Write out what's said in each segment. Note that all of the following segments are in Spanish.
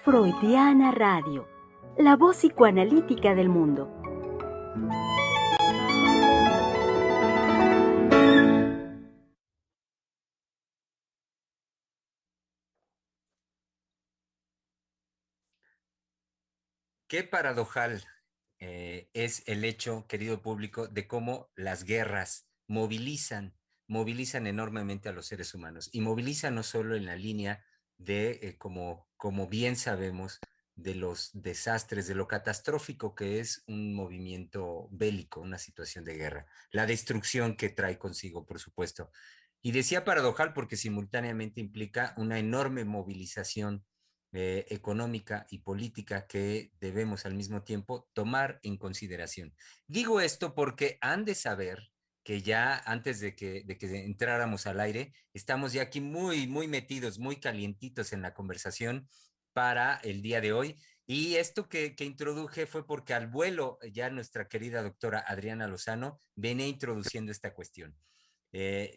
Freudiana Radio, la voz psicoanalítica del mundo. Qué paradojal es el hecho, querido público, de cómo las guerras movilizan enormemente a los seres humanos y movilizan no solo en la línea de, como bien sabemos, de los desastres, de lo catastrófico que es un movimiento bélico, una situación de guerra, la destrucción que trae consigo, por supuesto. Y decía paradojal porque simultáneamente implica una enorme movilización económica y política que debemos al mismo tiempo tomar en consideración. Digo esto porque han de saber que ya antes de que entráramos al aire, estamos ya aquí muy metidos, muy calientitos en la conversación para el día de hoy. Y esto que introduje fue porque al vuelo ya nuestra querida doctora Adriana Lozano venía introduciendo esta cuestión.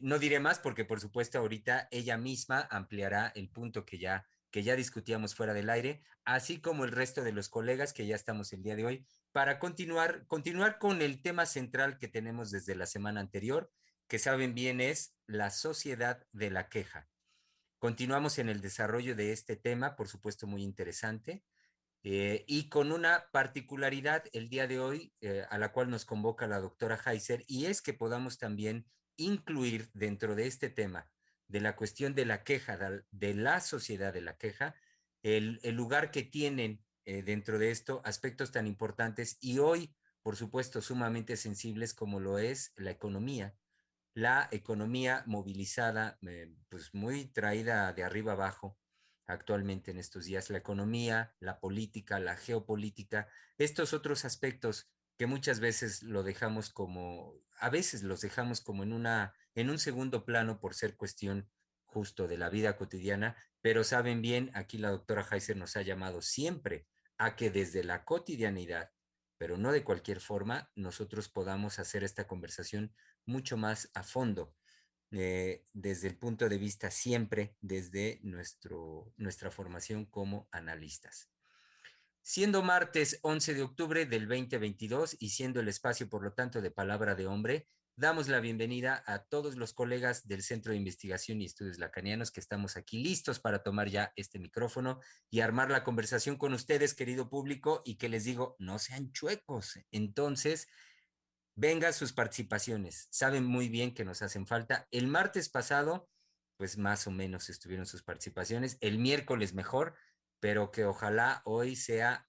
No diré más porque por supuesto ahorita ella misma ampliará el punto que ya discutíamos fuera del aire, así como el resto de los colegas que ya estamos el día de hoy, para continuar con el tema central que tenemos desde la semana anterior, que saben bien es la sociedad de la queja. Continuamos en el desarrollo de este tema, por supuesto muy interesante, y con una particularidad el día de hoy, a la cual nos convoca la doctora Heiser, y es que podamos también incluir dentro de este tema de la cuestión de la queja, de la sociedad de la queja, el lugar que tienen dentro de esto aspectos tan importantes y hoy, por supuesto, sumamente sensibles como lo es la economía movilizada, pues muy traída de arriba abajo actualmente en estos días, la economía, la política, la geopolítica, estos otros aspectos que muchas veces a veces los dejamos como en un segundo plano por ser cuestión justo de la vida cotidiana, pero saben bien, aquí la doctora Heiser nos ha llamado siempre a que desde la cotidianidad, pero no de cualquier forma, nosotros podamos hacer esta conversación mucho más a fondo, desde el punto de vista siempre desde nuestra formación como analistas. Siendo martes 11 de octubre del 2022 y siendo el espacio, por lo tanto, de Palabra de Hombre, damos la bienvenida a todos los colegas del Centro de Investigación y Estudios Lacanianos que estamos aquí listos para tomar ya este micrófono y armar la conversación con ustedes, querido público, y que les digo, no sean chuecos. Entonces, vengan sus participaciones. Saben muy bien que nos hacen falta. El martes pasado, pues más o menos estuvieron sus participaciones. El miércoles mejor, pero que ojalá hoy sea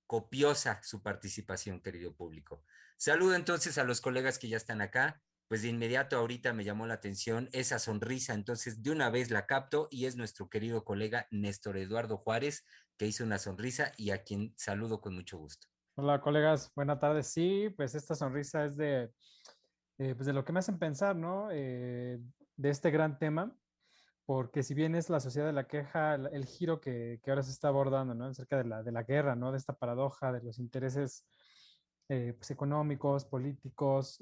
copiosa su participación, querido público. Saludo entonces a los colegas que ya están acá. Pues de inmediato ahorita me llamó la atención esa sonrisa, entonces de una vez la capto y es nuestro querido colega Néstor Eduardo Juárez, que hizo una sonrisa y a quien saludo con mucho gusto. Hola, colegas, buenas tardes. Sí, pues esta sonrisa es pues de lo que me hacen pensar, ¿no? De este gran tema, porque si bien es la sociedad de la queja, el giro que ahora se está abordando, ¿no? Acerca de la guerra, ¿no? De esta paradoja, de los intereses pues económicos, políticos,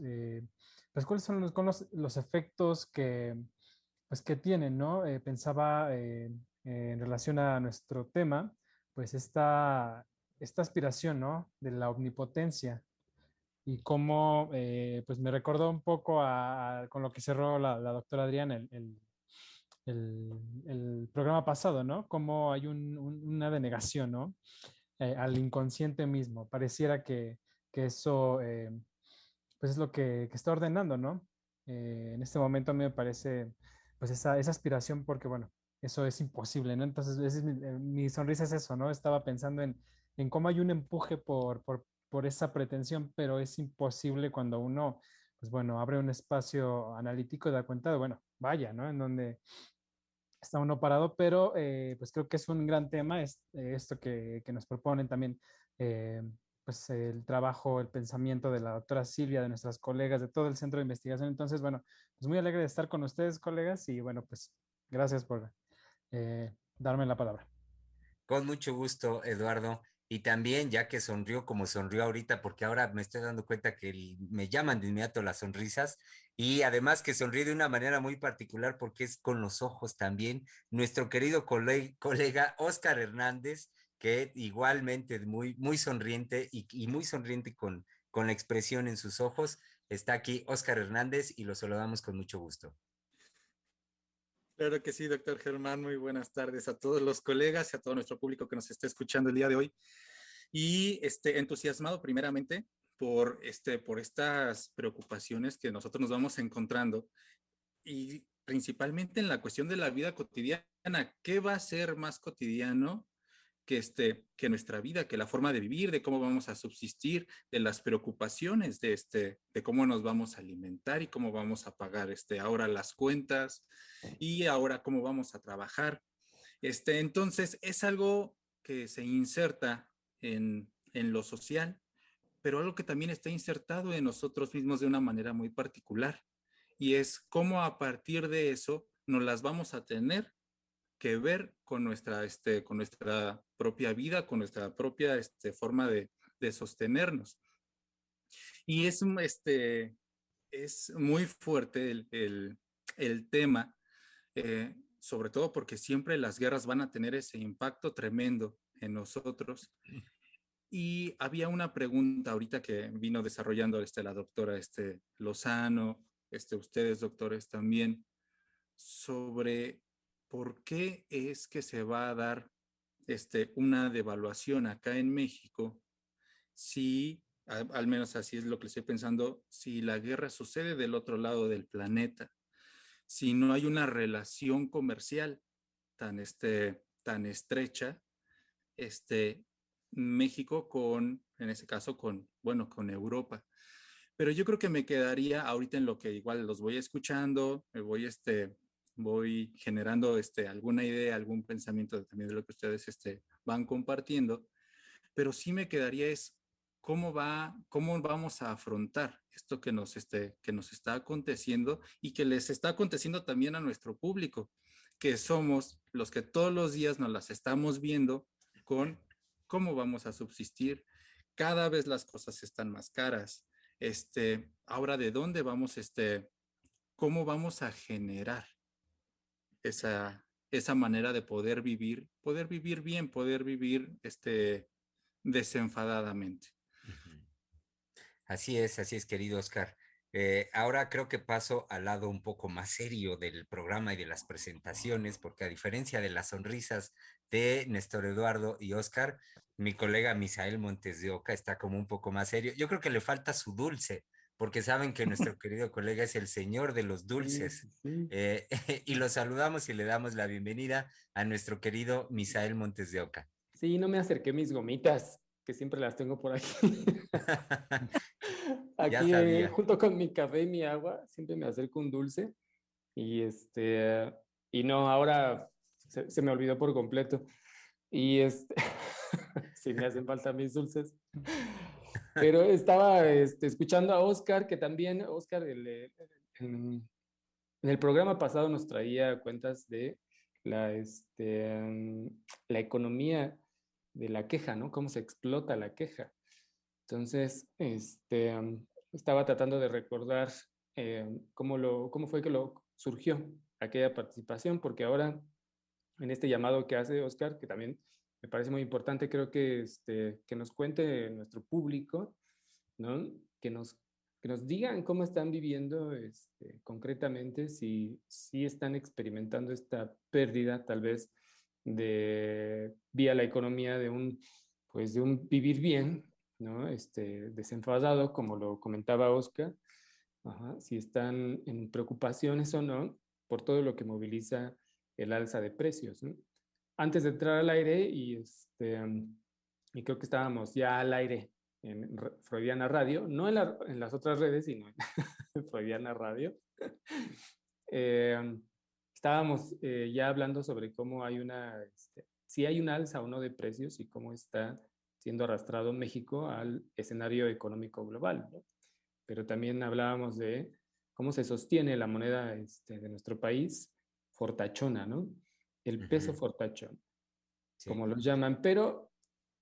pues cuáles son los efectos pues, que tienen, ¿no? Pensaba en relación a nuestro tema, pues esta aspiración, ¿no? De la omnipotencia y cómo, pues me recordó un poco con lo que cerró la doctora Adriana el programa pasado, ¿no? Cómo hay una denegación, ¿no? Al inconsciente mismo. Pareciera que eso, pues es lo que está ordenando, ¿no? En este momento a mí me parece, pues esa aspiración, porque bueno, eso es imposible, ¿no? Entonces, mi sonrisa es eso, ¿no? Estaba pensando en cómo hay un empuje por esa pretensión, pero es imposible cuando uno, pues bueno, abre un espacio analítico y da cuenta de, bueno, vaya, ¿no? En donde está uno parado, pero pues creo que es un gran tema esto que nos proponen también, eh, pues el trabajo, el pensamiento de la doctora Silvia, de nuestras colegas, de todo el centro de investigación. Entonces, bueno, pues muy alegre de estar con ustedes, colegas, y bueno, pues gracias por darme la palabra. Con mucho gusto, Eduardo. Y también, ya que sonrió como sonrió ahorita, porque ahora me estoy dando cuenta que me llaman de inmediato las sonrisas, Y además que sonríe de una manera muy particular porque es con los ojos también. Nuestro querido colega Oscar Hernández, que igualmente muy, muy sonriente y muy sonriente con la expresión en sus ojos, está aquí Oscar Hernández y lo saludamos con mucho gusto. Claro que sí, doctor Germán. Muy buenas tardes a todos los colegas y a todo nuestro público que nos está escuchando el día de hoy. Y entusiasmado primeramente por estas preocupaciones que nosotros nos vamos encontrando y principalmente en la cuestión de la vida cotidiana. ¿Qué va a ser más cotidiano que nuestra vida, que la forma de vivir, de cómo vamos a subsistir, de las preocupaciones de cómo nos vamos a alimentar y cómo vamos a pagar ahora las cuentas y ahora cómo vamos a trabajar? Entonces, es algo que se inserta en lo social, pero algo que también está insertado en nosotros mismos de una manera muy particular. Y es cómo a partir de eso nos las vamos a tener que ver con nuestra propia vida, con nuestra propia forma de sostenernos. Y es muy fuerte el tema, sobre todo porque siempre las guerras van a tener ese impacto tremendo en nosotros. Y había una pregunta ahorita que vino desarrollando la doctora Lozano, ustedes doctores también, sobre por qué es que se va a dar una devaluación acá en México si, al menos así es lo que estoy pensando, si la guerra sucede del otro lado del planeta, si no hay una relación comercial tan estrecha, este, México en ese caso, con Europa. Pero yo creo que me quedaría ahorita en lo que igual los voy escuchando, voy generando alguna idea, algún pensamiento también de lo que ustedes van compartiendo, pero sí me quedaría es cómo vamos a afrontar esto que nos está aconteciendo y que les está aconteciendo también a nuestro público, que somos los que todos los días nos las estamos viendo con cómo vamos a subsistir. Cada vez las cosas están más caras. Ahora de dónde vamos, cómo vamos a generar esa manera de poder vivir bien, poder vivir desenfadadamente. Así es, querido Oscar. Ahora creo que paso al lado un poco más serio del programa y de las presentaciones, porque a diferencia de las sonrisas de Néstor Eduardo y Oscar, mi colega Misael Montes de Oca está como un poco más serio. Yo creo que le falta su dulce, porque saben que nuestro querido colega es el señor de los dulces. Sí. Y lo saludamos y le damos la bienvenida a nuestro querido Misael Montes de Oca. Sí, no me acerqué mis gomitas, que siempre las tengo por aquí. Ya Aquí, sabía. junto con mi café y mi agua, siempre me acerco un dulce. Y y no, ahora se me olvidó por completo. Y sí me hacen falta mis dulces. Pero estaba escuchando a Oscar, que también, Oscar, en el programa pasado nos traía cuentas de la economía de la queja, ¿no? Cómo se explota la queja. Entonces, estaba tratando de recordar cómo fue que lo surgió aquella participación, porque ahora en este llamado que hace Oscar, que también me parece muy importante, creo que nos cuente nuestro público, ¿no? Que nos digan cómo están viviendo concretamente, si están experimentando esta pérdida, tal vez, vía la economía pues de un vivir bien, ¿no? Desenfadado, como lo comentaba Oscar, ajá, si están en preocupaciones o no por todo lo que moviliza el alza de precios, ¿no? Antes de entrar al aire, y creo que estábamos ya al aire en Freudiana Radio, no en las otras redes, sino en Freudiana Radio, estábamos ya hablando sobre cómo hay si hay un alza o no de precios y cómo está siendo arrastrado México al escenario económico global, ¿no? Pero también hablábamos de cómo se sostiene la moneda de nuestro país, fortachona, ¿no? El peso fortachón, Sí. como lo llaman, pero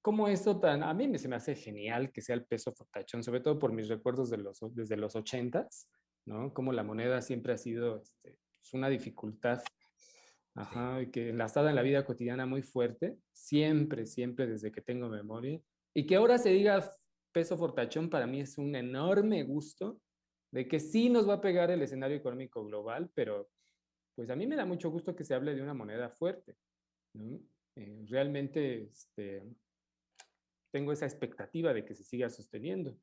¿cómo eso a mí se me hace genial que sea el peso fortachón, sobre todo por mis recuerdos desde los 80s, ¿no? Como la moneda siempre ha sido pues, una dificultad, ajá, y que enlazada en la vida cotidiana muy fuerte, siempre, siempre desde que tengo memoria. Y que ahora se diga peso fortachón, para mí es un enorme gusto de que sí nos va a pegar el escenario económico global, pero pues a mí me da mucho gusto que se hable de una moneda fuerte, ¿no? Realmente tengo esa expectativa de que se siga sosteniendo,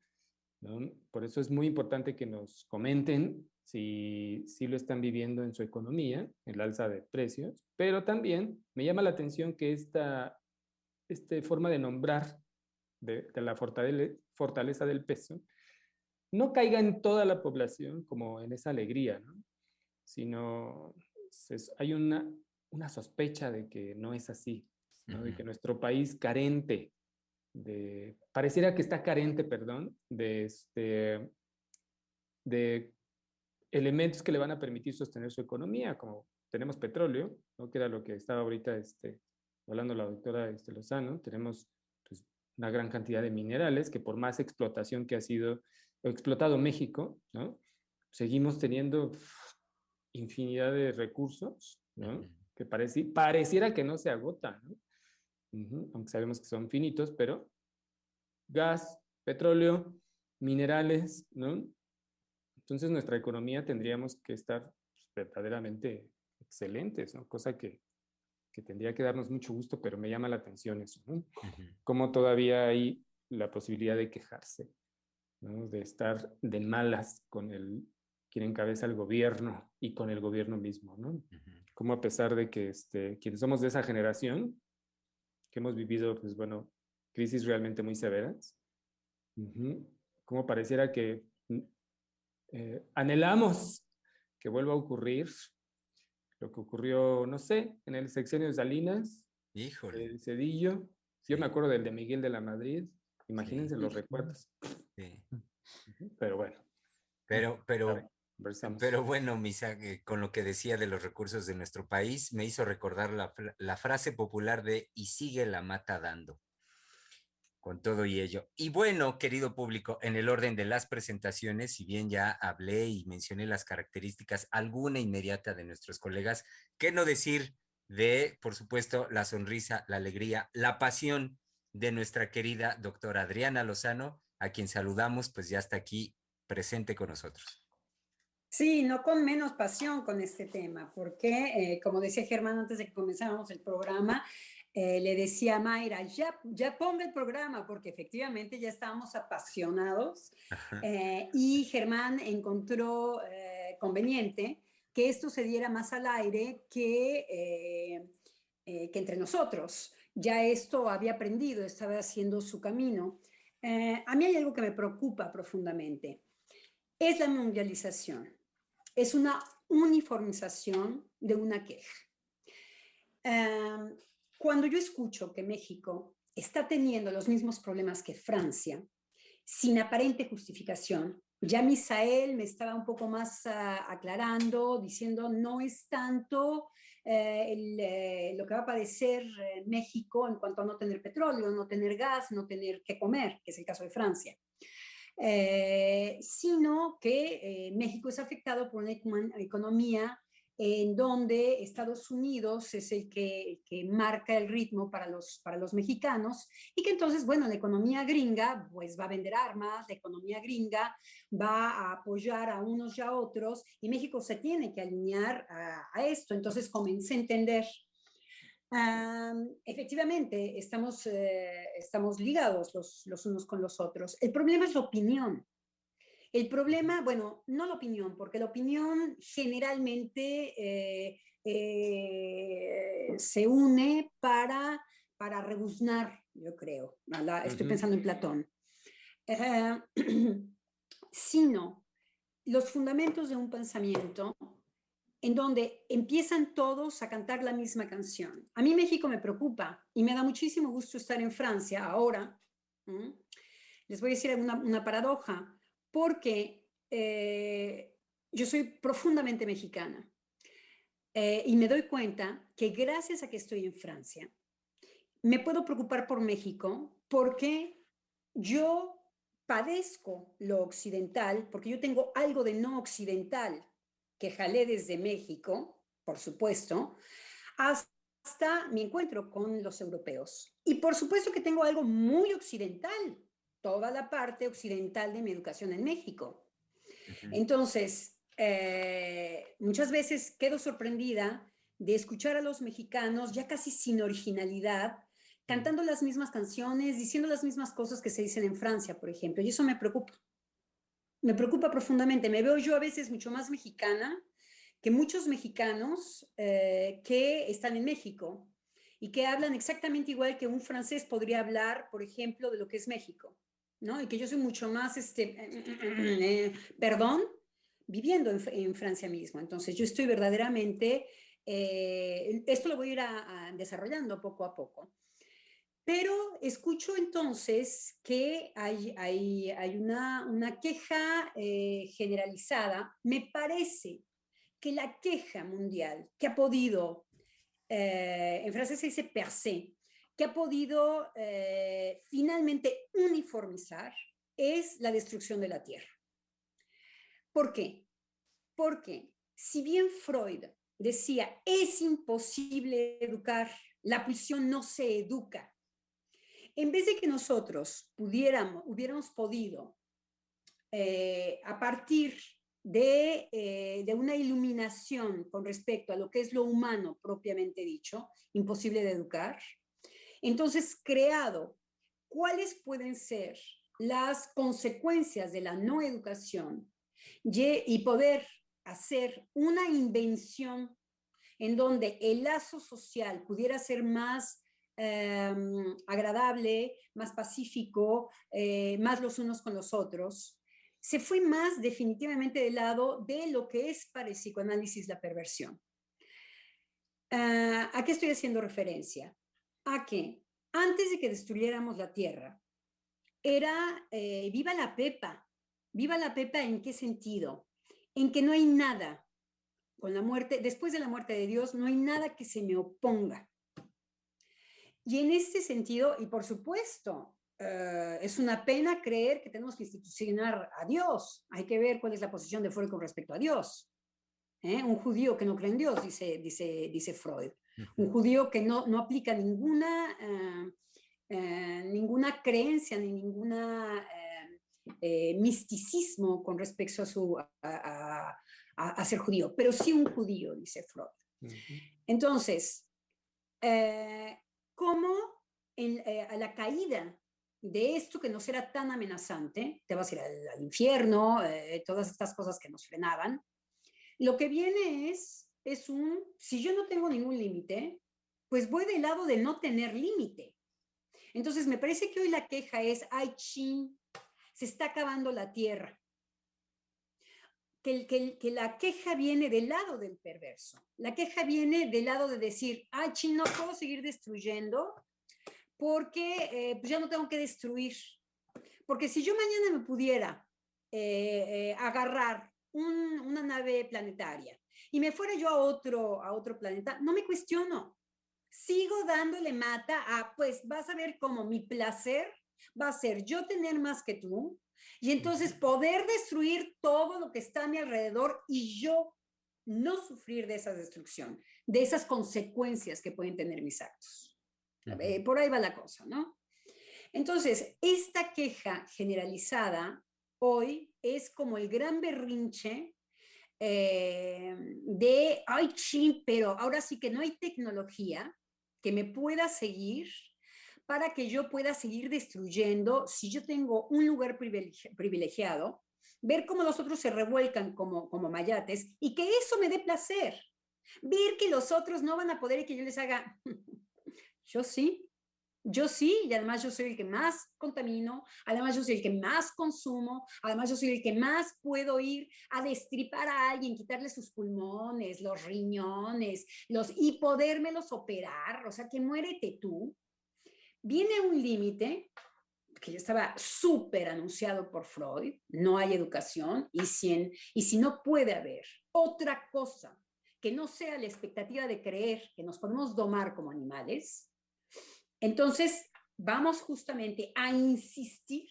¿no? Por eso es muy importante que nos comenten si lo están viviendo en su economía, el alza de precios, pero también me llama la atención que esta forma de nombrar de la fortaleza del peso no caiga en toda la población como en esa alegría, ¿no? Sino hay una sospecha de que no es así, ¿no? De que nuestro país pareciera que está carente, perdón, de elementos que le van a permitir sostener su economía, como tenemos petróleo, ¿no? Que era lo que estaba ahorita hablando la doctora Lozano, tenemos pues, una gran cantidad de minerales que por más explotación que ha sido explotado México, ¿no? Seguimos teniendo infinidad de recursos, ¿no? Que pareciera que no se agotan, ¿no? Aunque sabemos que son finitos, pero gas, petróleo, minerales, ¿no? Entonces nuestra economía tendríamos que estar pues, verdaderamente excelentes, ¿no? Cosa que tendría que darnos mucho gusto, pero me llama la atención eso, ¿no? Cómo todavía hay la posibilidad de quejarse, ¿no? De estar de malas con quien encabeza el gobierno y con el gobierno mismo, ¿no? Como a pesar de que quienes somos de esa generación, que hemos vivido, pues bueno, crisis realmente muy severas, como pareciera que anhelamos que vuelva a ocurrir lo que ocurrió, no sé, en el sexenio de Salinas, Híjole. Cedillo. Yo me acuerdo del de Miguel de la Madrid. Imagínense los recuerdos. Sí. Pero bueno. Pero bueno, Misa, con lo que decía de los recursos de nuestro país, me hizo recordar la frase popular de "y sigue la mata dando", con todo y ello. Y bueno, querido público, en el orden de las presentaciones, si bien ya hablé y mencioné las características, alguna inmediata de nuestros colegas, ¿qué no decir de, por supuesto, la sonrisa, la alegría, la pasión de nuestra querida doctora Adriana Lozano, a quien saludamos, pues ya está aquí presente con nosotros? Sí, no con menos pasión con este tema, porque como decía Germán antes de que comenzáramos el programa, le decía a Mayra, ya ponga el programa, porque efectivamente ya estábamos apasionados y Germán encontró conveniente que esto se diera más al aire que entre nosotros. Ya esto había aprendido, estaba haciendo su camino. A mí hay algo que me preocupa profundamente, es la mundialización. Es una uniformización de una queja. Cuando yo escucho que México está teniendo los mismos problemas que Francia, sin aparente justificación, ya Misael me estaba un poco más aclarando, diciendo no es tanto lo que va a padecer México en cuanto a no tener petróleo, no tener gas, no tener qué comer, que es el caso de Francia. Sino que México es afectado por una economía en donde Estados Unidos es el que marca el ritmo para los mexicanos y que entonces, bueno, la economía gringa pues va a vender armas, la economía gringa va a apoyar a unos y a otros y México se tiene que alinear a esto. Entonces comencé a entender. Efectivamente, estamos ligados los unos con los otros. El problema es la opinión. El problema, bueno, no la opinión, porque la opinión generalmente se une para rebuznar, yo creo. Estoy pensando en Platón. Sino los fundamentos de un pensamiento en donde empiezan todos a cantar la misma canción. A mí México me preocupa y me da muchísimo gusto estar en Francia ahora. Les voy a decir una paradoja, porque yo soy profundamente mexicana y me doy cuenta que gracias a que estoy en Francia, me puedo preocupar por México porque yo padezco lo occidental, porque yo tengo algo de no occidental que jalé desde México, por supuesto, hasta mi encuentro con los europeos. Y por supuesto que tengo algo muy occidental, toda la parte occidental de mi educación en México. Entonces, muchas veces quedo sorprendida de escuchar a los mexicanos ya casi sin originalidad, cantando las mismas canciones, diciendo las mismas cosas que se dicen en Francia, por ejemplo, y eso me preocupa. Me preocupa profundamente. Me veo yo a veces mucho más mexicana que muchos mexicanos que están en México y que hablan exactamente igual que un francés podría hablar, por ejemplo, de lo que es México, ¿no? Y que yo soy mucho más, perdón, viviendo en Francia mismo. Entonces, yo estoy verdaderamente, esto lo voy a ir desarrollando poco a poco. Pero escucho entonces que hay una queja generalizada. Me parece que la queja mundial que ha podido, en francés se dice percer, que ha podido finalmente uniformizar es la destrucción de la tierra. ¿Por qué? Porque si bien Freud decía es imposible educar, la pulsión no se educa, en vez de que nosotros hubiéramos podido, a partir de una iluminación con respecto a lo que es lo humano propiamente dicho, imposible de educar, entonces creado cuáles pueden ser las consecuencias de la no educación y poder hacer una invención en donde el lazo social pudiera ser más agradable, más pacífico, más los unos con los otros, se fue más definitivamente del lado de lo que es para el psicoanálisis la perversión. ¿A qué estoy haciendo referencia? A que antes de que destruyéramos la tierra, era viva la Pepa. ¿Viva la Pepa en qué sentido? En que no hay nada con la muerte, después de la muerte de Dios, no hay nada que se me oponga. Y en este sentido, y por supuesto, es una pena creer que tenemos que institucionar a Dios. Hay que ver cuál es la posición de Freud con respecto a Dios. Un judío que no cree en Dios, dice Freud. Un judío que no aplica ninguna creencia ni ninguna misticismo con respecto a ser judío, pero sí un judío, dice Freud. Entonces, ¿cómo a la caída de esto que nos era tan amenazante, te vas a ir al infierno, todas estas cosas que nos frenaban, lo que viene es si yo no tengo ningún límite, pues voy del lado de no tener límite. Entonces me parece que hoy la queja es, ay, chin, se está acabando la tierra. Que la queja viene del lado del perverso. La queja viene del lado de decir, ay, chin, no puedo seguir destruyendo porque pues ya no tengo que destruir. Porque si yo mañana me pudiera agarrar una nave planetaria y me fuera yo a otro planeta, no me cuestiono. Sigo dándole mata pues vas a ver cómo mi placer va a ser yo tener más que tú y entonces poder destruir todo lo que está a mi alrededor y yo no sufrir de esa destrucción, de esas consecuencias que pueden tener mis actos. Por ahí va la cosa, ¿no? Entonces, esta queja generalizada hoy es como el gran berrinche de, ay, sí, pero ahora sí que no hay tecnología que me pueda seguir para que yo pueda seguir destruyendo si yo tengo un lugar privilegiado, ver cómo los otros se revuelcan como mayates y que eso me dé placer, ver que los otros no van a poder y que yo les haga, yo sí, y además yo soy el que más contamino, además yo soy el que más consumo, además yo soy el que más puedo ir a destripar a alguien, quitarle sus pulmones, los riñones, y podérmelos operar, o sea, que muérete tú. Viene un límite que ya estaba súper anunciado por Freud, no hay educación, y si no puede haber otra cosa que no sea la expectativa de creer que nos podemos domar como animales, entonces vamos justamente a insistir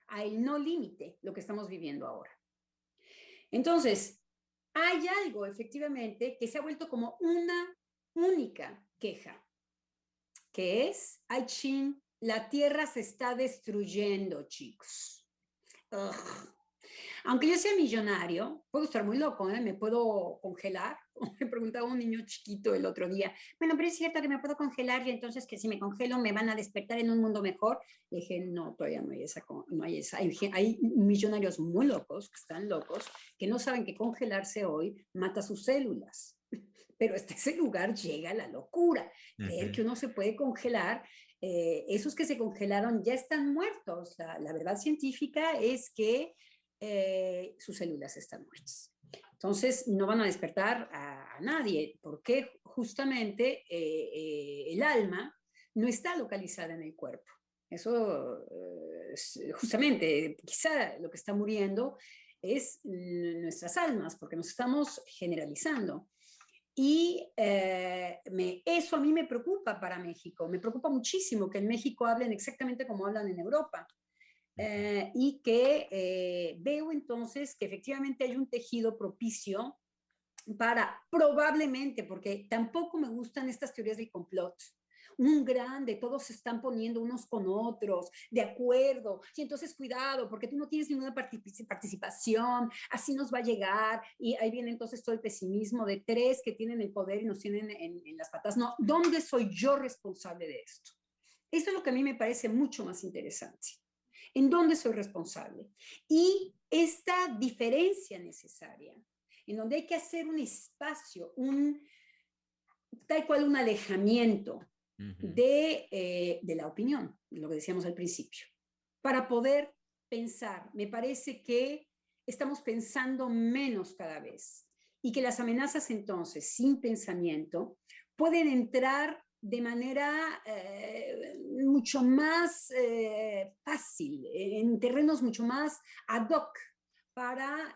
al no límite, lo que estamos viviendo ahora. Entonces, hay algo efectivamente que se ha vuelto como una única queja, que es, ay, chin, la tierra se está destruyendo, chicos. Ugh. Aunque yo sea millonario, puedo estar muy loco, ¿eh? Me puedo congelar. Me preguntaba un niño chiquito el otro día, bueno, pero es cierto que me puedo congelar y entonces que si me congelo me van a despertar en un mundo mejor. Le dije, no, todavía no hay esa. No hay, esa. Hay millonarios muy locos, que están locos, que no saben que congelarse hoy mata sus células. Pero hasta ese lugar llega la locura. Creer que uno se puede congelar. Esos que se congelaron ya están muertos. La verdad científica es que sus células están muertas. Entonces, no van a despertar a nadie, porque justamente el alma no está localizada en el cuerpo. Eso, justamente, quizá lo que está muriendo es nuestras almas, porque nos estamos generalizando. Y eso a mí me preocupa para México. Me preocupa muchísimo que en México hablen exactamente como hablan en Europa. Y que veo entonces que efectivamente hay un tejido propicio para probablemente, porque tampoco me gustan estas teorías del complot, un grande, todos se están poniendo unos con otros, de acuerdo, y entonces cuidado, porque tú no tienes ninguna participación, así nos va a llegar, y ahí viene entonces todo el pesimismo de tres que tienen el poder y nos tienen en las patas. No, ¿dónde soy yo responsable de esto? Esto es lo que a mí me parece mucho más interesante. ¿En dónde soy responsable? Y esta diferencia necesaria, en donde hay que hacer un espacio, tal cual un alejamiento de la opinión, lo que decíamos al principio, para poder pensar. Me parece que estamos pensando menos cada vez y que las amenazas entonces, sin pensamiento, pueden entrar de manera mucho más fácil, en terrenos mucho más ad hoc para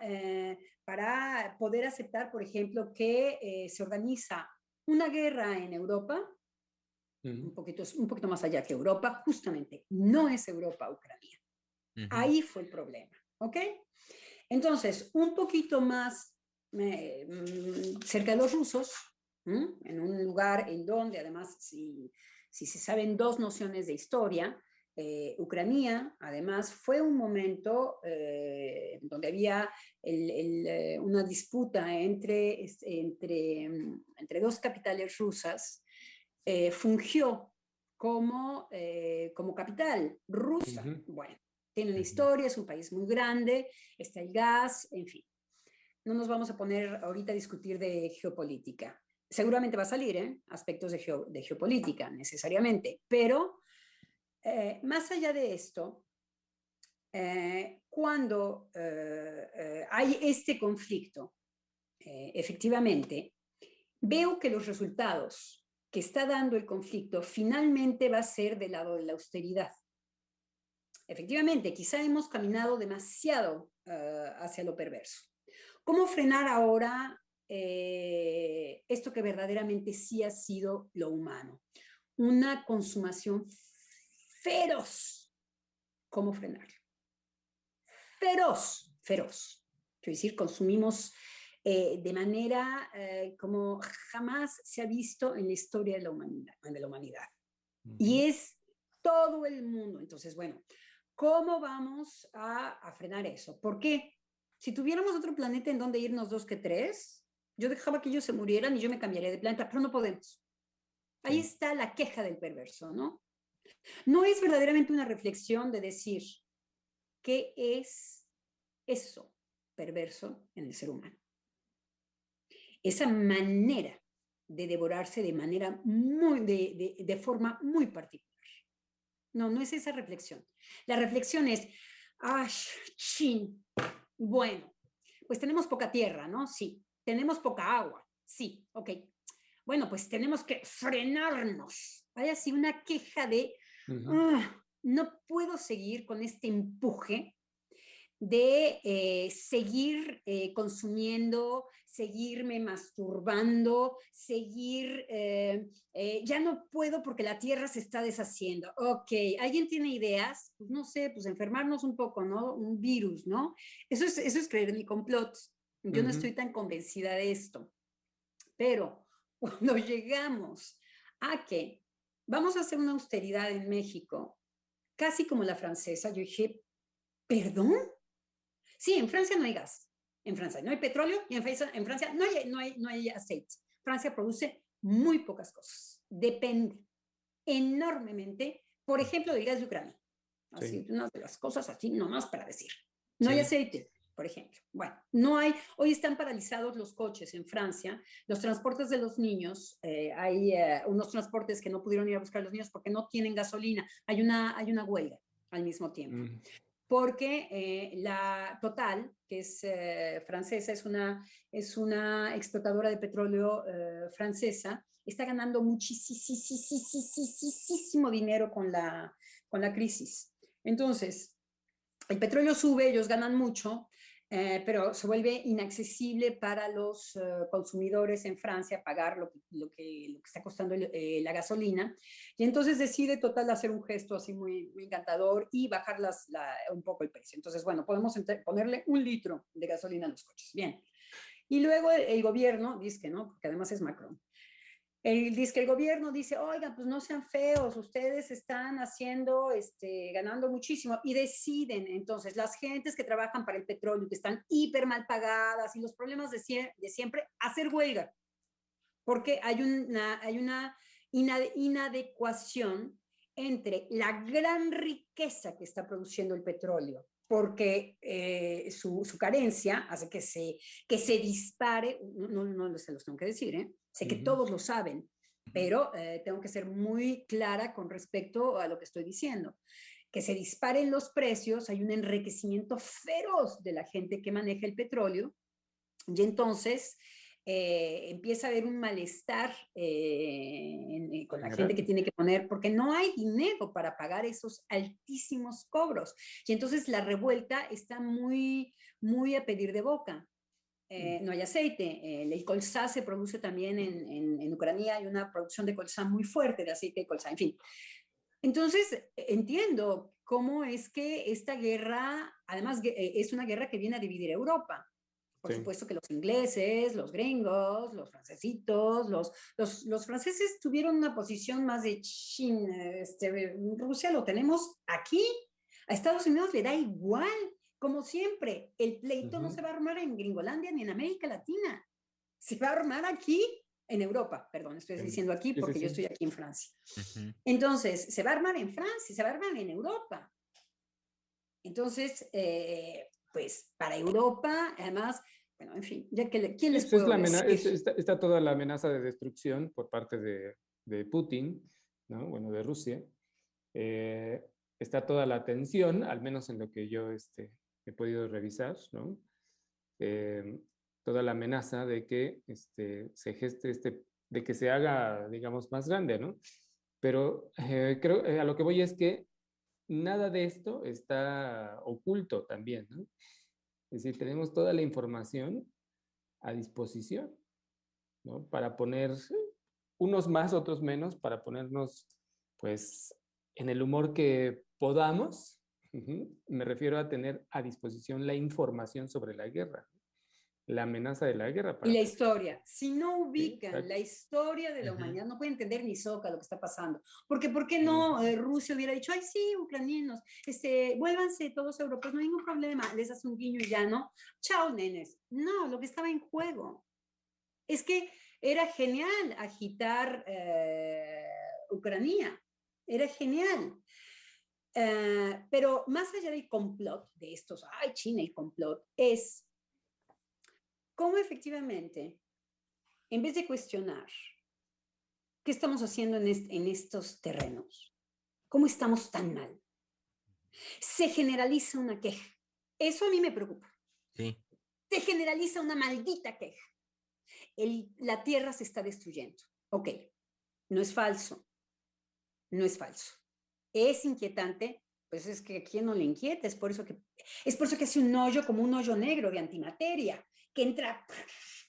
poder aceptar, por ejemplo, que se organiza una guerra en Europa, un poquito más allá que Europa, justamente no es Europa, Ucrania. Ahí fue el problema, ¿ok? Entonces, un poquito más cerca de los rusos, en un lugar en donde además, si se saben dos nociones de historia, Ucrania además fue un momento donde había una disputa entre dos capitales rusas, fungió como capital rusa. Bueno, tiene una historia, es un país muy grande, está el gas, en fin. No nos vamos a poner ahorita a discutir de geopolítica. Seguramente va a salir aspectos de geopolítica, necesariamente, pero más allá de esto, cuando hay este conflicto, efectivamente, veo que los resultados que está dando el conflicto finalmente va a ser del lado de la austeridad. Efectivamente, quizá hemos caminado demasiado hacia lo perverso. ¿Cómo frenar ahora esto que verdaderamente sí ha sido lo humano? Una consumación feroz. ¿Cómo frenarlo? Feroz, feroz. Quiero decir, consumimos de manera como jamás se ha visto en la historia de la humanidad. Y es todo el mundo. Entonces, bueno, ¿cómo vamos a frenar eso? ¿Por qué? Si tuviéramos otro planeta en donde irnos 2 que 3, yo dejaba que ellos se murieran y yo me cambiaría de planeta, pero no podemos. Ahí está la queja del perverso, ¿no? No es verdaderamente una reflexión de decir qué es eso perverso en el ser humano. Esa manera de devorarse de forma muy particular. No es esa reflexión. La reflexión es, chin, bueno, pues tenemos poca tierra, ¿no? Sí. Tenemos poca agua. Sí, ok. Bueno, pues tenemos que frenarnos. Hay así una queja de, no puedo seguir con este empuje de seguir consumiendo, seguirme masturbando, seguir, ya no puedo porque la tierra se está deshaciendo. Ok, ¿alguien tiene ideas? Pues no sé, pues enfermarnos un poco, ¿no? Un virus, ¿no? Eso es creer en mi complot. Yo no estoy tan convencida de esto. Pero cuando llegamos a que vamos a hacer una austeridad en México, casi como la francesa, yo dije, ¿perdón? Sí, en Francia no hay gas, en Francia no hay petróleo y en Francia no hay aceite. Francia produce muy pocas cosas, depende enormemente, por ejemplo, del gas de Ucrania. Así, sí. Una de las cosas así, nomás para decir. No hay aceite, por ejemplo. Bueno, no hay, hoy están paralizados los coches en Francia, los transportes de los niños, hay unos transportes que no pudieron ir a buscar a los niños porque no tienen gasolina, hay una huelga al mismo tiempo. Porque la Total, que es francesa, es una explotadora de petróleo francesa, está ganando muchísimo dinero con la crisis. Entonces, el petróleo sube, ellos ganan mucho, pero se vuelve inaccesible para los consumidores en Francia pagar lo que está costando la gasolina. Y entonces decide Total hacer un gesto así muy encantador y bajar un poco el precio. Entonces, bueno, podemos ponerle 1 litro de gasolina a los coches. Bien. Y luego el gobierno dice que no, porque además es Macron. Dice que el gobierno dice, oigan, pues no sean feos, ustedes están haciendo, ganando muchísimo, y deciden entonces las gentes que trabajan para el petróleo, que están hiper mal pagadas y los problemas de siempre, hacer huelga, porque hay una inadecuación entre la gran riqueza que está produciendo el petróleo, porque su carencia hace que se dispare, no se los tengo que decir, sé que todos lo saben, pero tengo que ser muy clara con respecto a lo que estoy diciendo. Que se disparen los precios, hay un enriquecimiento feroz de la gente que maneja el petróleo, y entonces empieza a haber un malestar con la gente que tiene que poner, porque no hay dinero para pagar esos altísimos cobros. Y entonces la revuelta está muy a pedir de boca. No hay aceite. El colza se produce también en Ucrania, hay una producción de colza muy fuerte, de aceite de colza, en fin. Entonces, entiendo cómo es que esta guerra, además, es una guerra que viene a dividir Europa. Por supuesto que los ingleses, los gringos, los francesitos, los franceses tuvieron una posición más de Rusia lo tenemos aquí, a Estados Unidos le da igual, como siempre, el pleito no se va a armar en Gringolandia ni en América Latina, se va a armar aquí, en Europa, perdón, estoy diciendo aquí porque yo estoy aquí en Francia. Entonces, se va a armar en Francia, se va a armar en Europa. Entonces, pues para Europa, además, bueno, en fin, ya que ¿quién les puede decir? Está toda la amenaza de destrucción por parte de Putin, ¿no? Bueno, de Rusia. Está toda la tensión, al menos en lo que yo he podido revisar, ¿no? Toda la amenaza de que se geste de que se haga, digamos, más grande, ¿no? Pero creo, a lo que voy es que nada de esto está oculto también, ¿no? Es decir, tenemos toda la información a disposición, ¿no? Para poner unos más, otros menos, para ponernos, pues, en el humor que podamos. Me refiero a tener a disposición la información sobre la guerra, la amenaza de la guerra. Y la historia. Si no ubican la historia de la humanidad, no pueden entender ni soca lo que está pasando. Porque, ¿por qué no Rusia hubiera dicho, ay, sí, ucranianos, vuélvanse todos europeos, no hay ningún problema, les hace un guiño y ya, ¿no? Chao, nenes. No, lo que estaba en juego es que era genial agitar Ucrania. Era genial. Pero más allá del complot de estos, ay, China, el complot, es cómo efectivamente, en vez de cuestionar qué estamos haciendo en estos terrenos, cómo estamos tan mal, se generaliza una queja. Eso a mí me preocupa. Sí. Se generaliza una maldita queja. La tierra se está destruyendo. Ok, no es falso. No es falso. Es inquietante Pues es que a quién no le inquieta, es por eso que hace un hoyo como un hoyo negro de antimateria, que entra.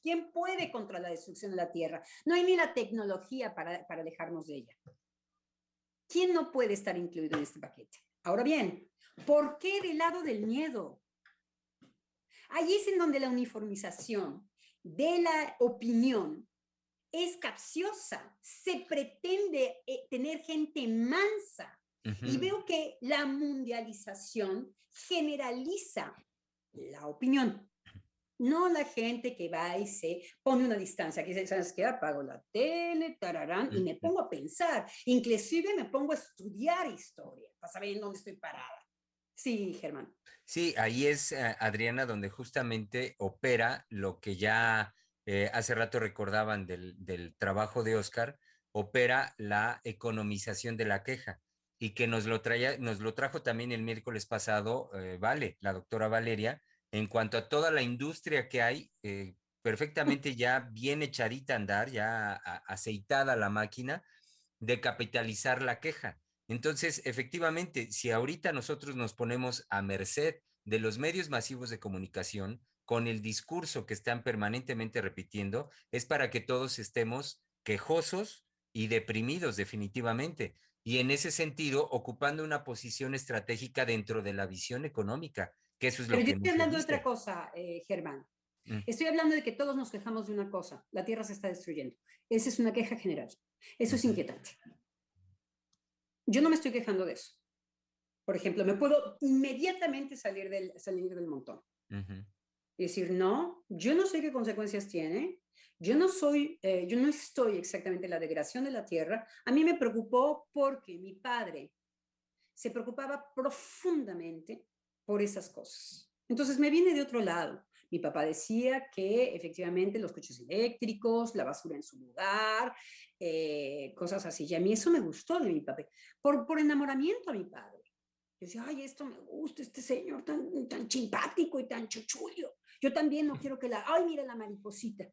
¿Quién puede contra la destrucción de la Tierra? No hay ni la tecnología para alejarnos de ella. ¿Quién no puede estar incluido en este paquete? Ahora bien, ¿por qué del lado del miedo? Allí es en donde la uniformización de la opinión es capciosa. Se pretende tener gente mansa. Y veo que la mundialización generaliza la opinión. No la gente que va y se pone una distancia, que dice, ¿sabes qué? Apago la tele, tararán, y me pongo a pensar. Inclusive me pongo a estudiar historia para saber en dónde estoy parada. Sí, Germán. Sí, ahí es, Adriana, donde justamente opera lo que ya hace rato recordaban del trabajo de Oscar, opera la economización de la queja y que nos lo trajo también el miércoles pasado, Vale, la doctora Valeria, en cuanto a toda la industria que hay, perfectamente ya bien echadita a andar, ya aceitada la máquina de capitalizar la queja. Entonces, efectivamente, si ahorita nosotros nos ponemos a merced de los medios masivos de comunicación, con el discurso que están permanentemente repitiendo, es para que todos estemos quejosos y deprimidos definitivamente. Y en ese sentido, ocupando una posición estratégica dentro de la visión económica, que eso es Pero lo yo que estoy no se hablando de otra dice. cosa, Germán. Mm. Estoy hablando de que todos nos quejamos de una cosa. La Tierra se está destruyendo. Esa es una queja general. Eso es inquietante. Yo no me estoy quejando de eso. Por ejemplo, me puedo inmediatamente salir del montón. Y decir, no, yo no sé qué consecuencias tiene, yo no estoy exactamente en la degradación de la Tierra. A mí me preocupó porque mi padre se preocupaba profundamente por esas cosas. Entonces me vine de otro lado. Mi papá decía que efectivamente los coches eléctricos, la basura en su lugar, cosas así. Y a mí eso me gustó de mi papá, por enamoramiento a mi padre. Yo decía, ay, esto me gusta, este señor tan simpático y tan chuchullo. Yo también no quiero ay, mira la mariposita.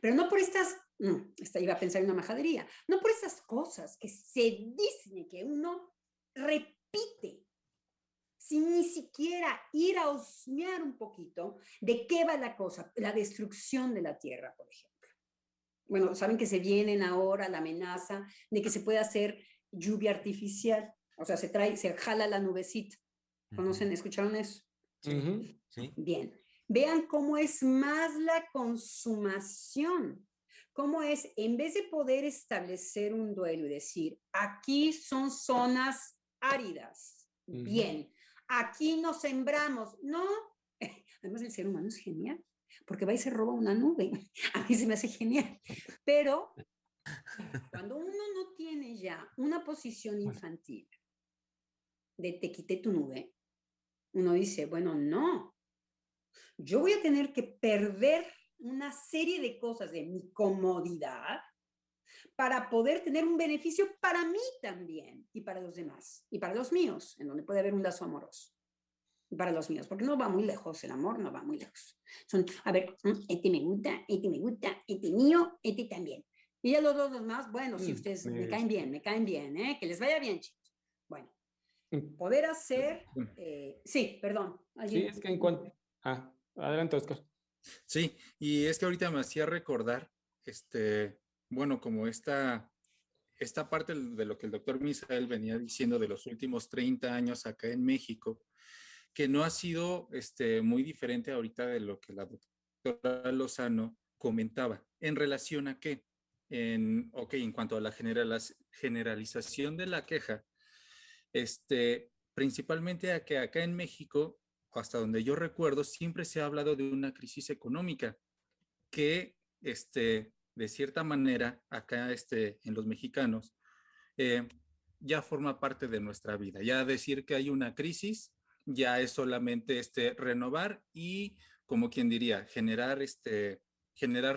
Pero no por iba a pensar en una majadería, no por esas cosas que se dicen que uno repite, sin ni siquiera ir a husmear un poquito de qué va la cosa, la destrucción de la tierra, por ejemplo. Bueno, saben que se vienen ahora la amenaza de que se puede hacer lluvia artificial. O sea, se jala la nubecita. ¿Conocen, escucharon eso? Sí, sí. Bien. Vean cómo es más la consumación. Cómo es, en vez de poder establecer un duelo y decir, aquí son zonas áridas. Bien. Aquí no sembramos. No. Además, el ser humano es genial, porque va y se roba una nube. A mí se me hace genial. Pero cuando uno no tiene ya una posición infantil de te quité tu nube, uno dice, bueno, no, yo voy a tener que perder una serie de cosas de mi comodidad para poder tener un beneficio para mí también y para los demás y para los míos, en donde puede haber un lazo amoroso. Y para los míos, porque no va muy lejos, el amor no va muy lejos. A ver, este me gusta, este mío, este también. Y ya los dos demás, bueno, si ustedes me caen bien, que les vaya bien, chicos. Bueno, poder hacer, sí, perdón. Sí, es que en cuanto... adelante, Oscar. Sí, y es que ahorita me hacía recordar, bueno, como esta parte de lo que el doctor Misael venía diciendo de los últimos 30 años acá en México, que no ha sido muy diferente ahorita de lo que la doctora Lozano comentaba. ¿En relación a qué? En cuanto a la generalización de la queja, principalmente a que acá en México, hasta donde yo recuerdo, siempre se ha hablado de una crisis económica que, de cierta manera, acá en los mexicanos, ya forma parte de nuestra vida. Ya decir que hay una crisis ya es solamente renovar y, como quien diría, generar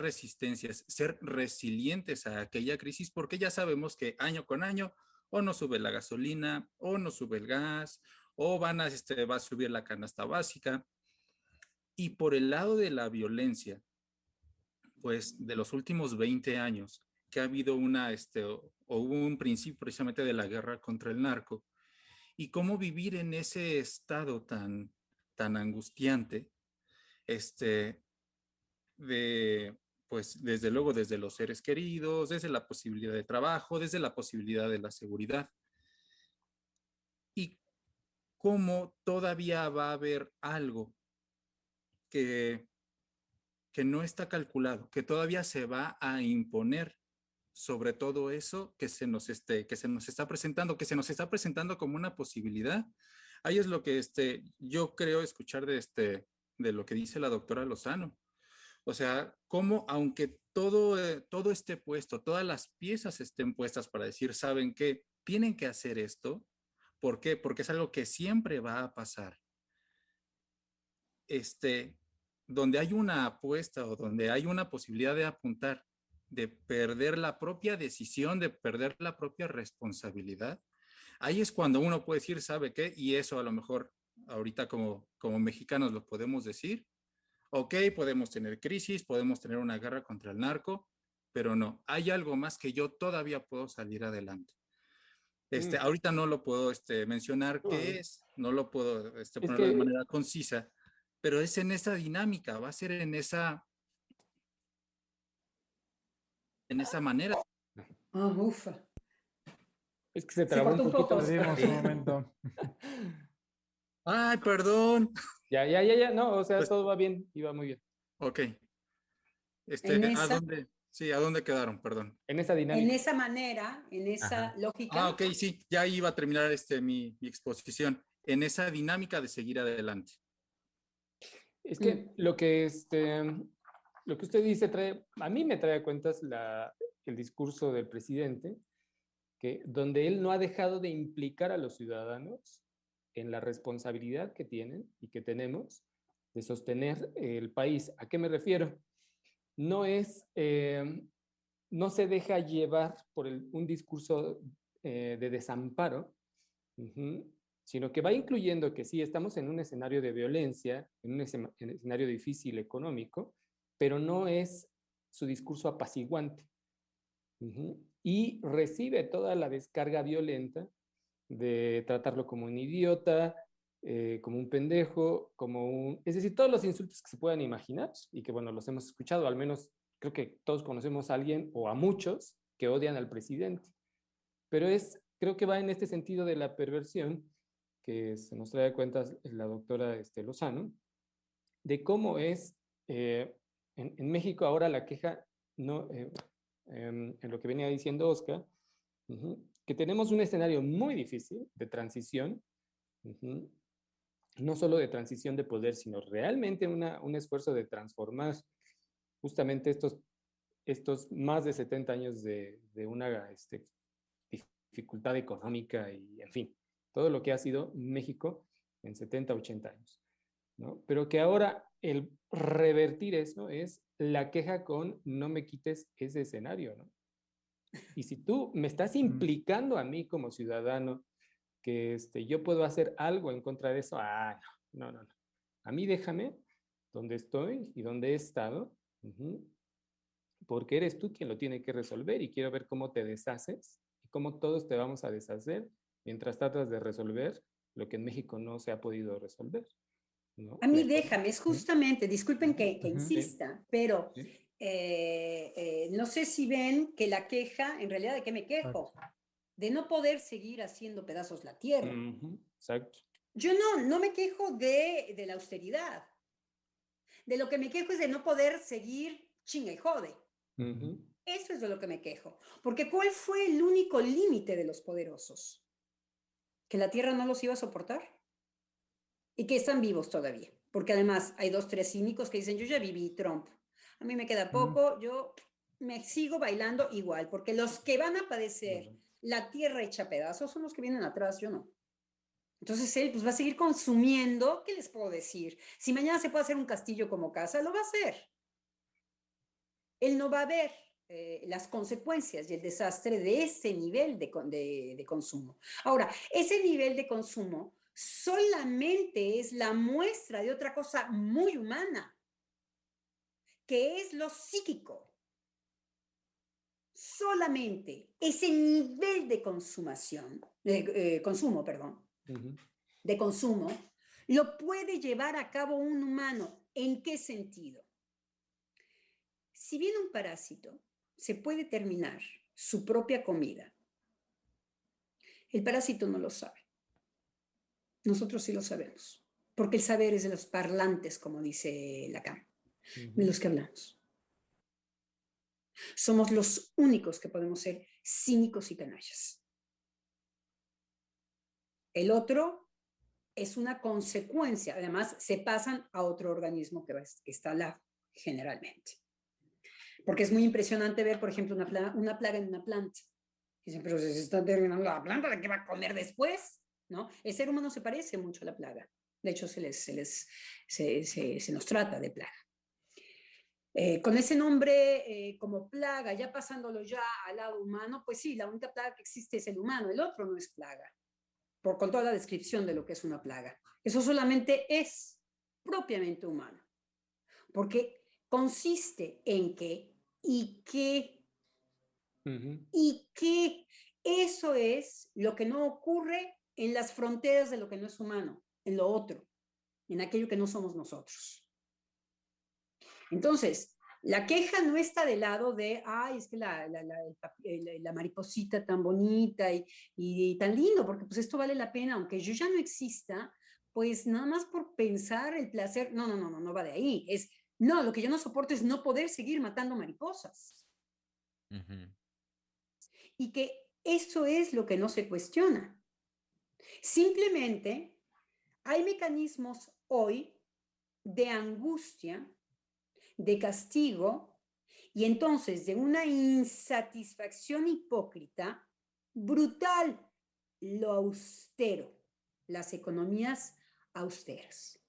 resistencias, ser resilientes a aquella crisis, porque ya sabemos que año con año o no sube la gasolina, o no sube el gas, o va a subir la canasta básica. Y por el lado de la violencia, pues de los últimos 20 años, que ha habido hubo un principio precisamente de la guerra contra el narco, y cómo vivir en ese estado tan angustiante, de, pues desde luego desde los seres queridos, desde la posibilidad de trabajo, desde la posibilidad de la seguridad. Y cómo todavía va a haber algo que, que no está calculado, que todavía se va a imponer sobre todo eso que se nos está presentando, que se nos está presentando como una posibilidad. Ahí es lo que yo creo escuchar de lo que dice la doctora Lozano. O sea, cómo aunque todo esté puesto, todas las piezas estén puestas para decir, ¿saben qué? Tienen que hacer esto. ¿Por qué? Porque es algo que siempre va a pasar. Donde hay una apuesta o donde hay una posibilidad de apuntar, de perder la propia decisión, de perder la propia responsabilidad, ahí es cuando uno puede decir, ¿sabe qué? Y eso a lo mejor ahorita como mexicanos lo podemos decir. Ok, podemos tener crisis, podemos tener una guerra contra el narco, pero no, hay algo más que yo todavía puedo salir adelante. Ahorita no lo puedo mencionar qué es, no lo puedo ponerlo de manera concisa, pero es en esa dinámica, va a ser en esa manera. Ufa. Es que se Se trabó un cortó un poquito. poco. Perdimos un momento. Ay, perdón. Ya, no, o sea, Pues, todo va bien, iba muy bien. ok. En ¿A esa, dónde? Sí, ¿a dónde quedaron? Perdón. En esa en dinámica. esa manera, en esa Ajá. lógica. Ok, sí, ya iba a terminar mi exposición. En esa dinámica de seguir adelante. Es que lo que usted dice a mí me trae a cuentas el discurso del presidente, donde él no ha dejado de implicar a los ciudadanos en la responsabilidad que tienen y que tenemos de sostener el país. ¿A qué me refiero? No es, no se deja llevar por un discurso de desamparo, sino que va incluyendo que sí, estamos en un escenario de violencia, en un escenario difícil económico, pero no es su discurso apaciguante. Y recibe toda la descarga violenta de tratarlo como un idiota, como un pendejo, es decir, todos los insultos que se puedan imaginar y que, bueno, los hemos escuchado, al menos creo que todos conocemos a alguien o a muchos que odian al presidente. Pero creo que va en este sentido de la perversión que se nos trae a cuenta la doctora Lozano, de cómo es en México ahora la queja, no, en lo que venía diciendo Oscar, que tenemos un escenario muy difícil de transición, no solo de transición de poder, sino realmente un esfuerzo de transformar justamente estos más de 70 años de una dificultad económica y, en fin, todo lo que ha sido México en 70, 80 años, ¿no? Pero que ahora el revertir eso es la queja con no me quites ese escenario, ¿no? Y si tú me estás implicando a mí como ciudadano que yo puedo hacer algo en contra de eso, no. A mí déjame donde estoy y donde he estado, porque eres tú quien lo tiene que resolver y quiero ver cómo te deshaces y cómo todos te vamos a deshacer mientras tratas de resolver lo que en México no se ha podido resolver, ¿no? A mí déjame, es justamente, disculpen que Sí, insista, pero sí. no sé si ven que la queja, en realidad, ¿de qué me quejo? De no poder seguir haciendo pedazos la tierra. Exacto. Yo no me quejo de la austeridad. De lo que me quejo es de no poder seguir chinga y jode. Eso es de lo que me quejo. Porque ¿cuál fue el único límite de los poderosos? Que la tierra no los iba a soportar. Y que están vivos todavía. Porque además hay 2, 3 cínicos que dicen, yo ya viví Trump. A mí me queda poco, yo me sigo bailando igual. Porque los que van a padecer la tierra hecha pedazos son los que vienen atrás, yo no. Entonces él pues va a seguir consumiendo, ¿qué les puedo decir? Si mañana se puede hacer un castillo como casa, lo va a hacer. Él no va a ver las consecuencias y el desastre de ese nivel de consumo. Ahora, ese nivel de consumo solamente es la muestra de otra cosa muy humana, que es lo psíquico. Solamente ese nivel de consumo, Ujú. de consumo, lo puede llevar a cabo un humano. ¿En qué sentido? Si bien un parásito se puede terminar su propia comida, el parásito no lo sabe. Nosotros sí lo sabemos, porque el saber es de los parlantes, como dice Lacan, de los que hablamos. Somos los únicos que podemos ser cínicos y canallas. El otro es una consecuencia, además se pasan a otro organismo que está al lado, generalmente. Porque es muy impresionante ver, por ejemplo, una plaga en una planta. Dicen, pero se está terminando la planta, ¿de qué va a comer después? ¿No? El ser humano se parece mucho a la plaga. De hecho, se nos trata de plaga. Con ese nombre como plaga, ya pasándolo ya al lado humano, pues sí, la única plaga que existe es el humano, el otro no es plaga, con toda la descripción de lo que es una plaga. Eso solamente es propiamente humano, porque consiste en que eso es lo que no ocurre en las fronteras de lo que no es humano, en lo otro, en aquello que no somos nosotros. Entonces, la queja no está del lado de, ay, es que la mariposita tan bonita y tan lindo, porque pues esto vale la pena, aunque yo ya no exista, pues nada más por pensar el placer, no va de ahí. No, lo que yo no soporto es no poder seguir matando mariposas. Y que eso es lo que no se cuestiona. Simplemente hay mecanismos hoy de angustia, de castigo y entonces de una insatisfacción hipócrita brutal, lo austero, las economías austeras.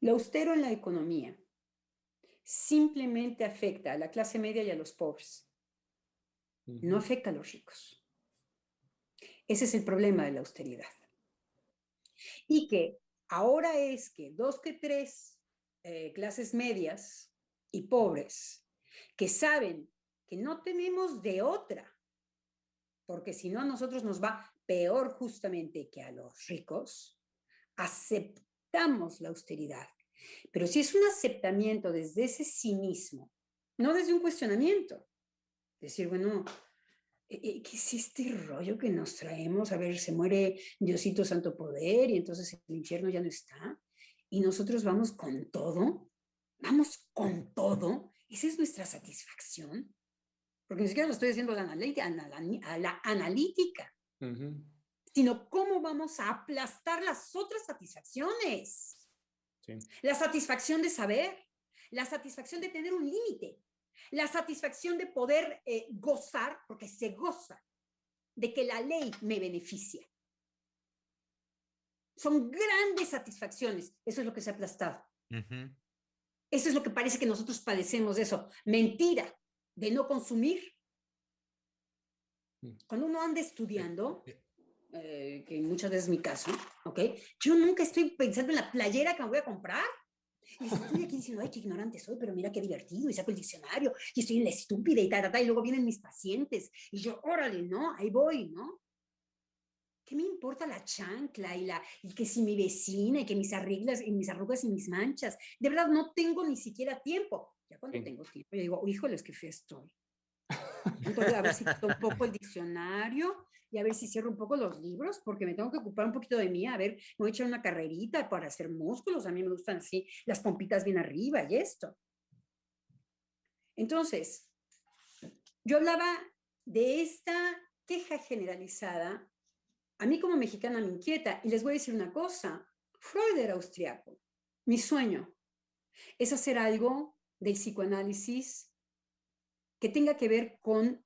Lo austero en la economía simplemente afecta a la clase media y a los pobres, no afecta a los ricos. Ese es el problema de la austeridad. Y que ahora es que 2 que 3 clases medias y pobres que saben que no tenemos de otra, porque si no a nosotros nos va peor justamente que a los ricos, aceptamos la austeridad. Pero si es un aceptamiento desde ese cinismo, no desde un cuestionamiento, decir, bueno, ¿qué es este rollo que nos traemos? A ver, se muere Diosito Santo Poder y entonces el infierno ya no está. Y nosotros vamos con todo. Esa es nuestra satisfacción. Porque ni siquiera lo estoy haciendo a la analítica, sino cómo vamos a aplastar las otras satisfacciones. Sí. La satisfacción de saber, la satisfacción de tener un límite, la satisfacción de poder gozar, porque se goza, de que la ley me beneficia. Son grandes satisfacciones. Eso es lo que se ha aplastado. Eso es lo que parece que nosotros padecemos de eso. Mentira, de no consumir. Cuando uno anda estudiando, que muchas veces es mi caso, ¿ok? Yo nunca estoy pensando en la playera que me voy a comprar. Y estoy aquí diciendo, ay, qué ignorante soy, pero mira qué divertido, y saco el diccionario, y estoy en la estúpida y y luego vienen mis pacientes, y yo, órale, ¿no? Ahí voy, ¿no? ¿Qué me importa la chancla y que si mi vecina y que mis arrugas y mis manchas? De verdad, no tengo ni siquiera tiempo. Ya cuando tengo tiempo, yo digo, híjole, es que fea estoy. Entonces, a ver si quito un poco el diccionario y a ver si cierro un poco los libros, porque me tengo que ocupar un poquito de mí. A ver, me voy a echar una carrerita para hacer músculos. A mí me gustan así, las pompitas bien arriba y esto. Entonces, yo hablaba de esta queja generalizada. A mí como mexicana me inquieta. Y les voy a decir una cosa. Freud era austriaco. Mi sueño es hacer algo del psicoanálisis que tenga que ver con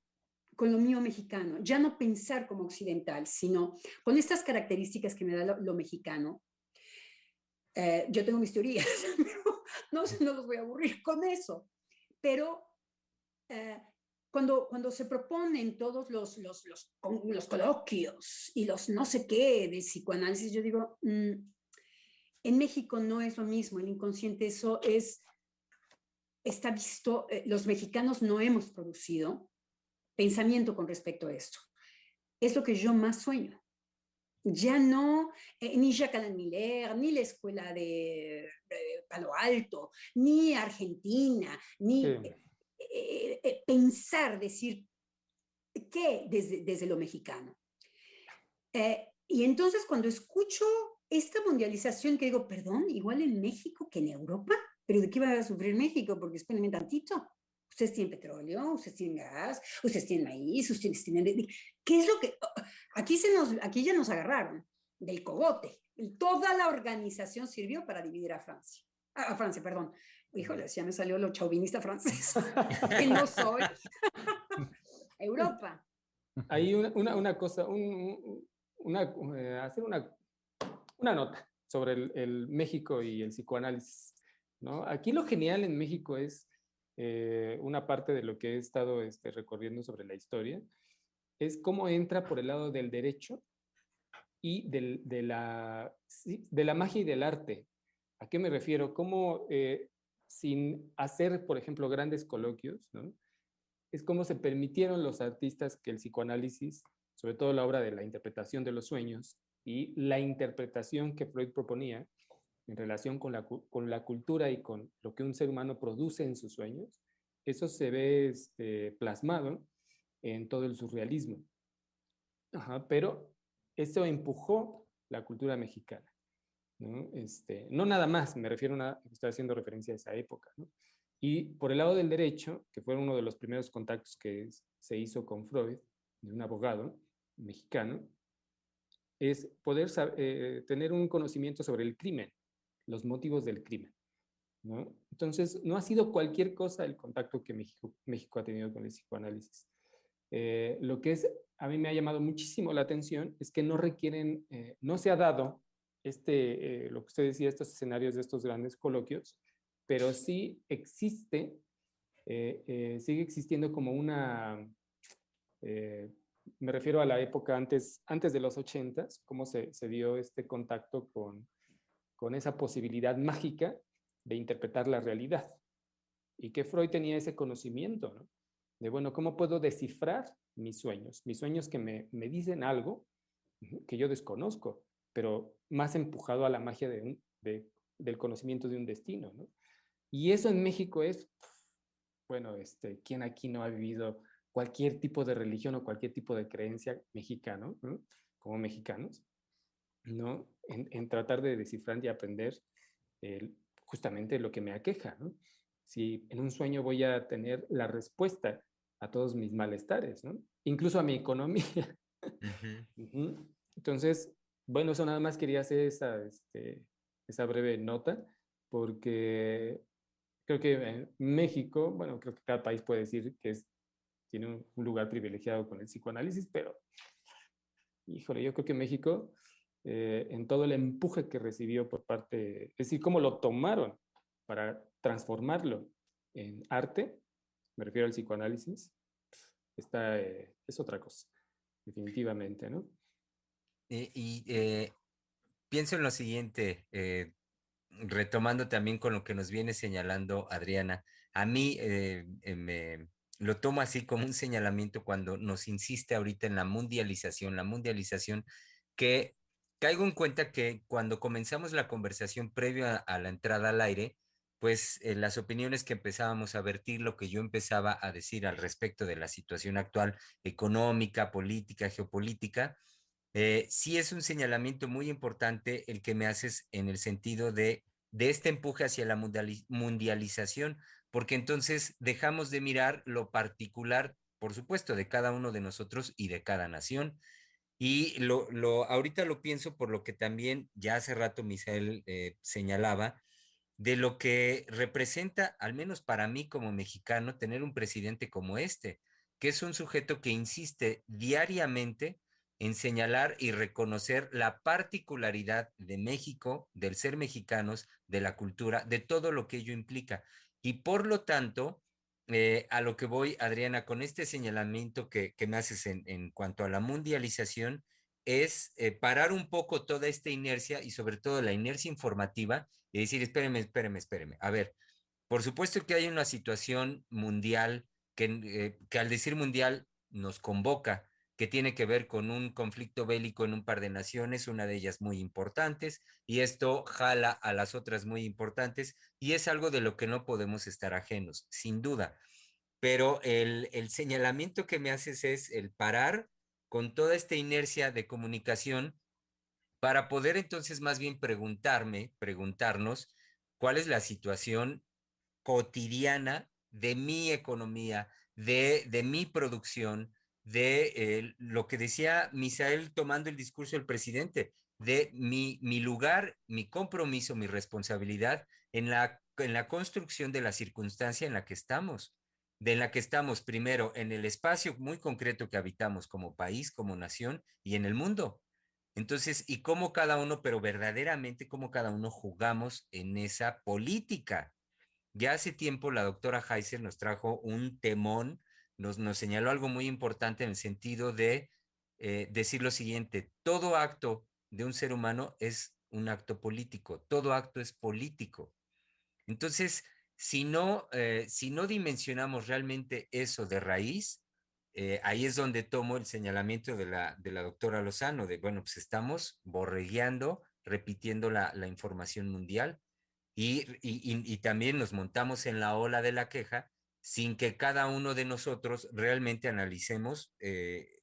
lo mío mexicano. Ya no pensar como occidental, sino con estas características que me da lo mexicano. Yo tengo mis teorías, pero no los voy a aburrir con eso. Pero cuando se proponen todos los coloquios y los no sé qué de psicoanálisis, yo digo, en México no es lo mismo, el inconsciente eso está visto, los mexicanos no hemos producido pensamiento con respecto a esto. Es lo que yo más sueño. Ya no, ni Jacques Alain Miller, ni la escuela de Palo Alto, ni Argentina, ni Sí. pensar, decir, ¿qué desde lo mexicano? Y entonces cuando escucho esta mundialización que digo, perdón, igual en México que en Europa, pero ¿de qué va a sufrir México? Porque espérenme tantito. Ustedes tienen petróleo, ustedes tienen gas, ustedes tienen maíz, ustedes tienen... ¿Qué es lo que...? Aquí ya nos agarraron del cogote. Toda la organización sirvió para dividir a Francia. A Francia, perdón. Híjole, ya me salió lo chauvinista francés, que no soy. Europa. Hay una cosa, hacer una nota sobre el México y el psicoanálisis, ¿no? Aquí lo genial en México es una parte de lo que he estado recorriendo sobre la historia, es cómo entra por el lado del derecho y de la magia y del arte. ¿A qué me refiero? Cómo sin hacer, por ejemplo, grandes coloquios, ¿no? Es como se permitieron los artistas que el psicoanálisis, sobre todo la obra de la interpretación de los sueños y la interpretación que Freud proponía en relación con la cultura y con lo que un ser humano produce en sus sueños, eso se ve plasmado en todo el surrealismo. Ajá, pero eso empujó la cultura mexicana, ¿no? No nada más, me refiero estoy haciendo referencia a esa época, ¿no? Y por el lado del derecho, que fue uno de los primeros contactos que se hizo con Freud, de un abogado mexicano, es poder tener un conocimiento sobre el crimen, los motivos del crimen, ¿no? Entonces, no ha sido cualquier cosa el contacto que México ha tenido con el psicoanálisis. Lo que a mí me ha llamado muchísimo la atención es que no requieren, no se ha dado lo que usted decía, estos escenarios de estos grandes coloquios, pero sí existe, sigue existiendo como me refiero a la época antes de los 80s, cómo se dio este contacto con esa posibilidad mágica de interpretar la realidad. Y que Freud tenía ese conocimiento, ¿no? De, bueno, ¿cómo puedo descifrar mis sueños? Mis sueños que me dicen algo que yo desconozco, pero más empujado a la magia del conocimiento de un destino, ¿no? Y eso en México es, bueno, ¿quién aquí no ha vivido cualquier tipo de religión o cualquier tipo de creencia mexicano, ¿no? Como mexicanos, ¿no? En tratar de descifrar y aprender justamente lo que me aqueja, ¿no? Si en un sueño voy a tener la respuesta a todos mis malestares, ¿no? Incluso a mi economía. Entonces, bueno, eso nada más quería hacer esa breve nota, porque creo que en México, bueno, creo que cada país puede decir que tiene un lugar privilegiado con el psicoanálisis, pero, híjole, yo creo que México, en todo el empuje que recibió por parte, es decir, cómo lo tomaron para transformarlo en arte, me refiero al psicoanálisis, es otra cosa, definitivamente, ¿no? Pienso en lo siguiente, retomando también con lo que nos viene señalando Adriana, a mí me lo tomo así como un señalamiento cuando nos insiste ahorita en la mundialización, que caigo en cuenta que cuando comenzamos la conversación previo a la entrada al aire, pues las opiniones que empezábamos a vertir, lo que yo empezaba a decir al respecto de la situación actual económica, política, geopolítica, sí es un señalamiento muy importante el que me haces en el sentido de este empuje hacia la mundialización, porque entonces dejamos de mirar lo particular, por supuesto, de cada uno de nosotros y de cada nación. Y ahorita lo pienso por lo que también ya hace rato Misael señalaba, de lo que representa, al menos para mí como mexicano, tener un presidente como este, que es un sujeto que insiste diariamente en señalar y reconocer la particularidad de México, del ser mexicanos, de la cultura, de todo lo que ello implica. Y por lo tanto, a lo que voy, Adriana, con este señalamiento que me haces en cuanto a la mundialización, es parar un poco toda esta inercia y sobre todo la inercia informativa y decir, espéreme. A ver, por supuesto que hay una situación mundial que al decir mundial nos convoca, que tiene que ver con un conflicto bélico en un par de naciones, una de ellas muy importantes, y esto jala a las otras muy importantes, y es algo de lo que no podemos estar ajenos, sin duda. Pero el señalamiento que me haces es el parar con toda esta inercia de comunicación para poder entonces más bien preguntarnos cuál es la situación cotidiana de mi economía, de mi producción, de lo que decía Misael tomando el discurso del presidente, de mi lugar, mi compromiso, mi responsabilidad en la construcción de la circunstancia en la que estamos, de en la que estamos primero en el espacio muy concreto que habitamos como país, como nación y en el mundo. Entonces, y cómo cada uno, pero verdaderamente cómo cada uno jugamos en esa política. Ya hace tiempo la doctora Heiser nos trajo un temón, nos señaló algo muy importante en el sentido de decir lo siguiente: todo acto de un ser humano es un acto político, todo acto es político. Entonces, si no dimensionamos realmente eso de raíz, ahí es donde tomo el señalamiento de la doctora Lozano, de, bueno, pues estamos borregueando, repitiendo la información mundial y también nos montamos en la ola de la queja sin que cada uno de nosotros realmente analicemos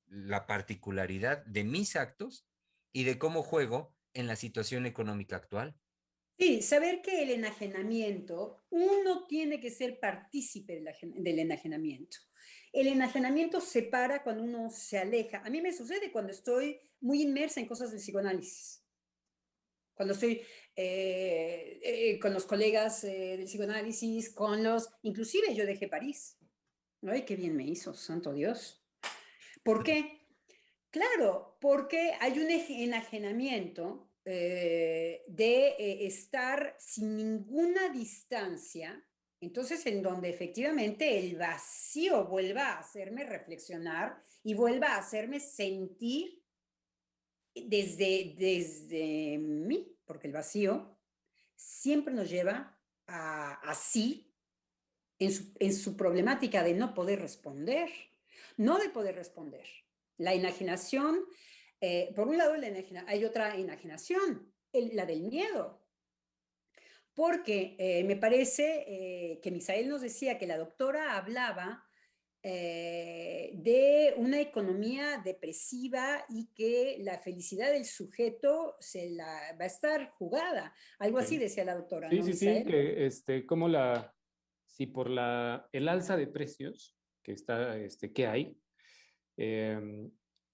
la particularidad de mis actos y de cómo juego en la situación económica actual. Sí, saber que el enajenamiento, uno tiene que ser partícipe del enajenamiento. El enajenamiento se para cuando uno se aleja. A mí me sucede cuando estoy muy inmersa en cosas del psicoanálisis. Cuando estoy con los colegas del psicoanálisis, inclusive yo dejé París. Ay, qué bien me hizo, santo Dios. ¿Por qué? Claro, porque hay un enajenamiento de estar sin ninguna distancia, entonces en donde efectivamente el vacío vuelva a hacerme reflexionar y vuelva a hacerme sentir desde mí, porque el vacío siempre nos lleva a sí en su problemática de no poder responder, no de poder responder. La enajenación, por un lado hay otra enajenación, la del miedo, porque me parece que Misael nos decía que la doctora hablaba de una economía depresiva y que la felicidad del sujeto va a estar jugada. Algo así Sí, decía la doctora, sí, ¿no, sí, sí, Misael? que como si por el alza de precios que hay, eh,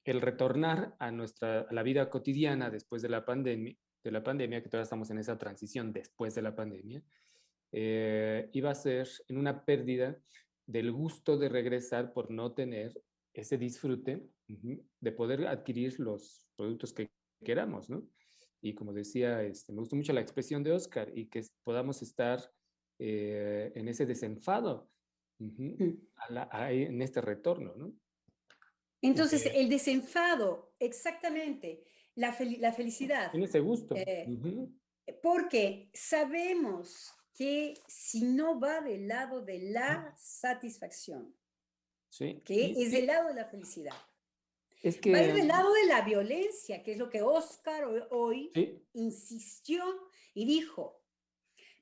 el retornar a la vida cotidiana después de la pandemia, que todavía estamos en esa transición después de la pandemia, iba a ser en una pérdida del gusto de regresar por no tener ese disfrute de poder adquirir los productos que queramos, ¿no? Y como decía, me gustó mucho la expresión de Oscar y que podamos estar en ese desenfado en este retorno, ¿no? Entonces, el desenfado, exactamente, la felicidad, En ese gusto. porque sabemos que si no va del lado de la satisfacción, Sí. que es del lado de la felicidad, Es va a ir que, del lado de la violencia, que es lo que Oscar hoy sí, insistió y dijo,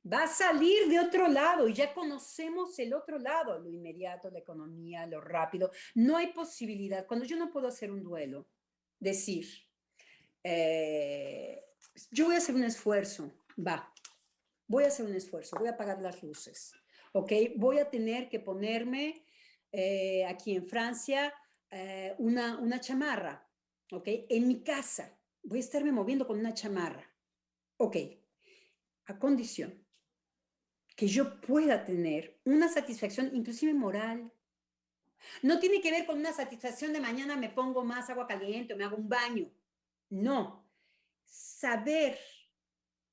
va a salir de otro lado y ya conocemos el otro lado, lo inmediato, la economía, lo rápido. No hay posibilidad. Cuando yo no puedo hacer un duelo, decir, yo voy a hacer un esfuerzo, voy a hacer un esfuerzo, voy a apagar las luces, ¿ok? Voy a tener que ponerme aquí en Francia una chamarra, ¿ok? En mi casa voy a estarme moviendo con una chamarra, ¿ok? A condición que yo pueda tener una satisfacción inclusive moral. No tiene que ver con una satisfacción de mañana me pongo más agua caliente o me hago un baño. No. Saber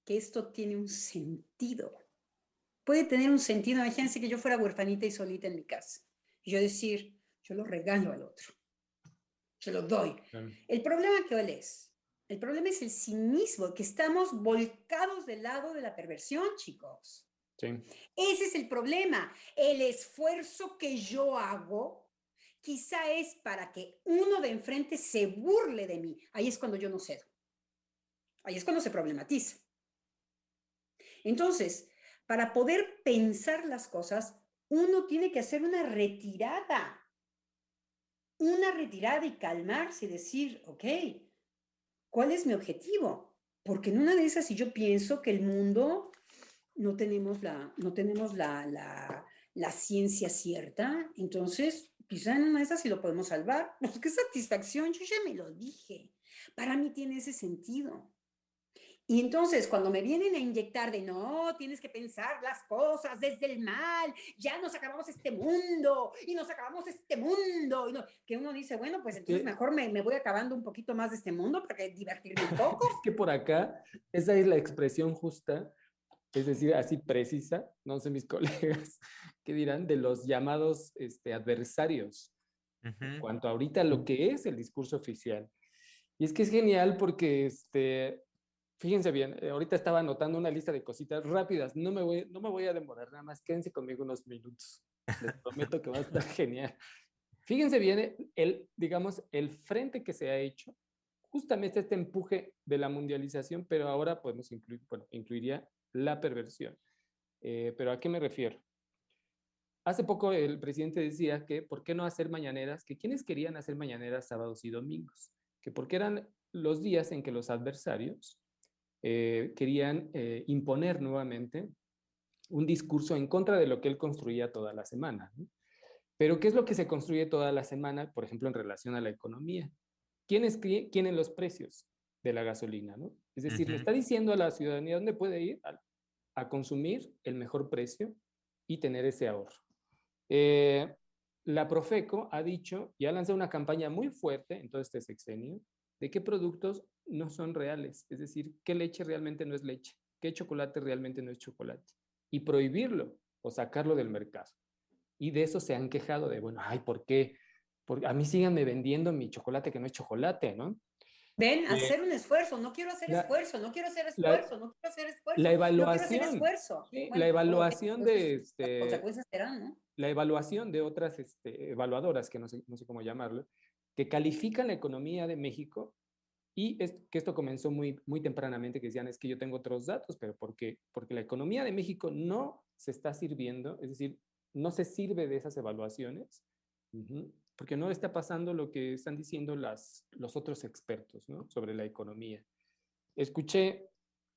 que esto tiene un sentido. Puede tener un sentido. Imagínense que yo fuera huerfanita y solita en mi casa. Y yo decir, yo lo regalo al otro. Yo lo doy. El problema ¿cuál es? El problema es el cinismo, que estamos volcados del lado de la perversión, chicos. sí. Ese es el problema, el esfuerzo que yo hago, quizá es para que uno de enfrente se burle de mí. Ahí es cuando yo no cedo. Ahí es cuando se problematiza. Entonces, para poder pensar las cosas, uno tiene que hacer una retirada y calmarse y decir, ok, ¿cuál es mi objetivo? Porque en una de esas, si yo pienso que el mundo no tenemos la ciencia cierta, entonces quizá en una de esas sí lo podemos salvar. Pues qué satisfacción, yo ya me lo dije. Para mí tiene ese sentido. Y entonces cuando me vienen a inyectar de no, tienes que pensar las cosas desde el mal, ya nos acabamos este mundo y nos acabamos este mundo, y no, que uno dice, bueno, pues entonces mejor me voy acabando un poquito más de este mundo para que divertirme un poco. Es que por acá, esa es la expresión justa, es decir, así precisa, no sé mis colegas qué dirán, de los llamados adversarios, en cuanto ahorita a lo que es el discurso oficial. Y es que es genial porque, fíjense bien, ahorita estaba anotando una lista de cositas rápidas, no me voy a demorar, nada más quédense conmigo unos minutos. Les prometo que va a estar genial. Fíjense bien, digamos, el frente que se ha hecho, justamente este empuje de la mundialización, pero ahora podemos incluir, bueno, incluiría la perversión. Pero ¿a qué me refiero? Hace poco el presidente decía que ¿por qué no hacer mañaneras? Que quienes querían hacer mañaneras sábados y domingos, que porque eran los días en que los adversarios querían imponer nuevamente un discurso en contra de lo que él construía toda la semana, ¿no? Pero ¿qué es lo que se construye toda la semana, por ejemplo, en relación a la economía? ¿Quién los precios de la gasolina, ¿no? Es decir, le está diciendo a la ciudadanía dónde puede ir a consumir el mejor precio y tener ese ahorro. La Profeco ha dicho y ha lanzado una campaña muy fuerte en todo este sexenio de qué productos no son reales, es decir, qué leche realmente no es leche, qué chocolate realmente no es chocolate, y prohibirlo o sacarlo del mercado. Y de eso se han quejado de, bueno, ay, ¿por qué? Porque a mí síganme vendiendo mi chocolate que no es chocolate, ¿no? Ven, hacer un esfuerzo, no quiero hacer esfuerzo, no quiero hacer esfuerzo, no quiero hacer esfuerzo, la no quiero hacer evaluación, esfuerzo. ¿sí? Bueno, La pues, evaluación de, las consecuencias serán, ¿no? la evaluación de otras evaluadoras, que no sé cómo llamarlo, que califican la economía de México. Y es que esto comenzó muy, muy tempranamente, que decían, es que yo tengo otros datos, pero ¿por qué? Porque la economía de México no se está sirviendo, es decir, no se sirve de esas evaluaciones, porque no está pasando lo que están diciendo los otros expertos, ¿no? Sobre la economía. Escuché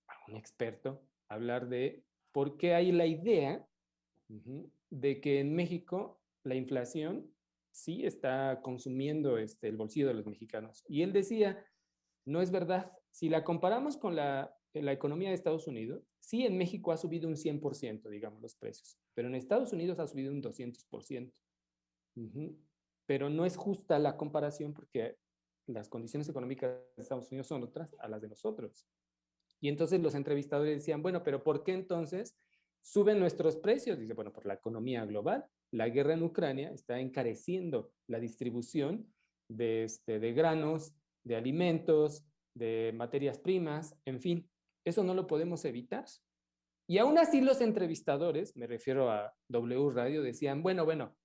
a un experto hablar de por qué hay la idea de que en México la inflación sí está consumiendo el bolsillo de los mexicanos. Y él decía, no es verdad. Si la comparamos con la economía de Estados Unidos, sí, en México ha subido un 100%, digamos, los precios, pero en Estados Unidos ha subido un 200%. Pero no es justa la comparación porque las condiciones económicas de Estados Unidos son otras a las de nosotros. Y entonces los entrevistadores decían, bueno, pero ¿por qué entonces suben nuestros precios? Dice, bueno, por la economía global. La guerra en Ucrania está encareciendo la distribución de granos, de alimentos, de materias primas, en fin, eso no lo podemos evitar. Y aún así los entrevistadores, me refiero a W Radio, decían, bueno,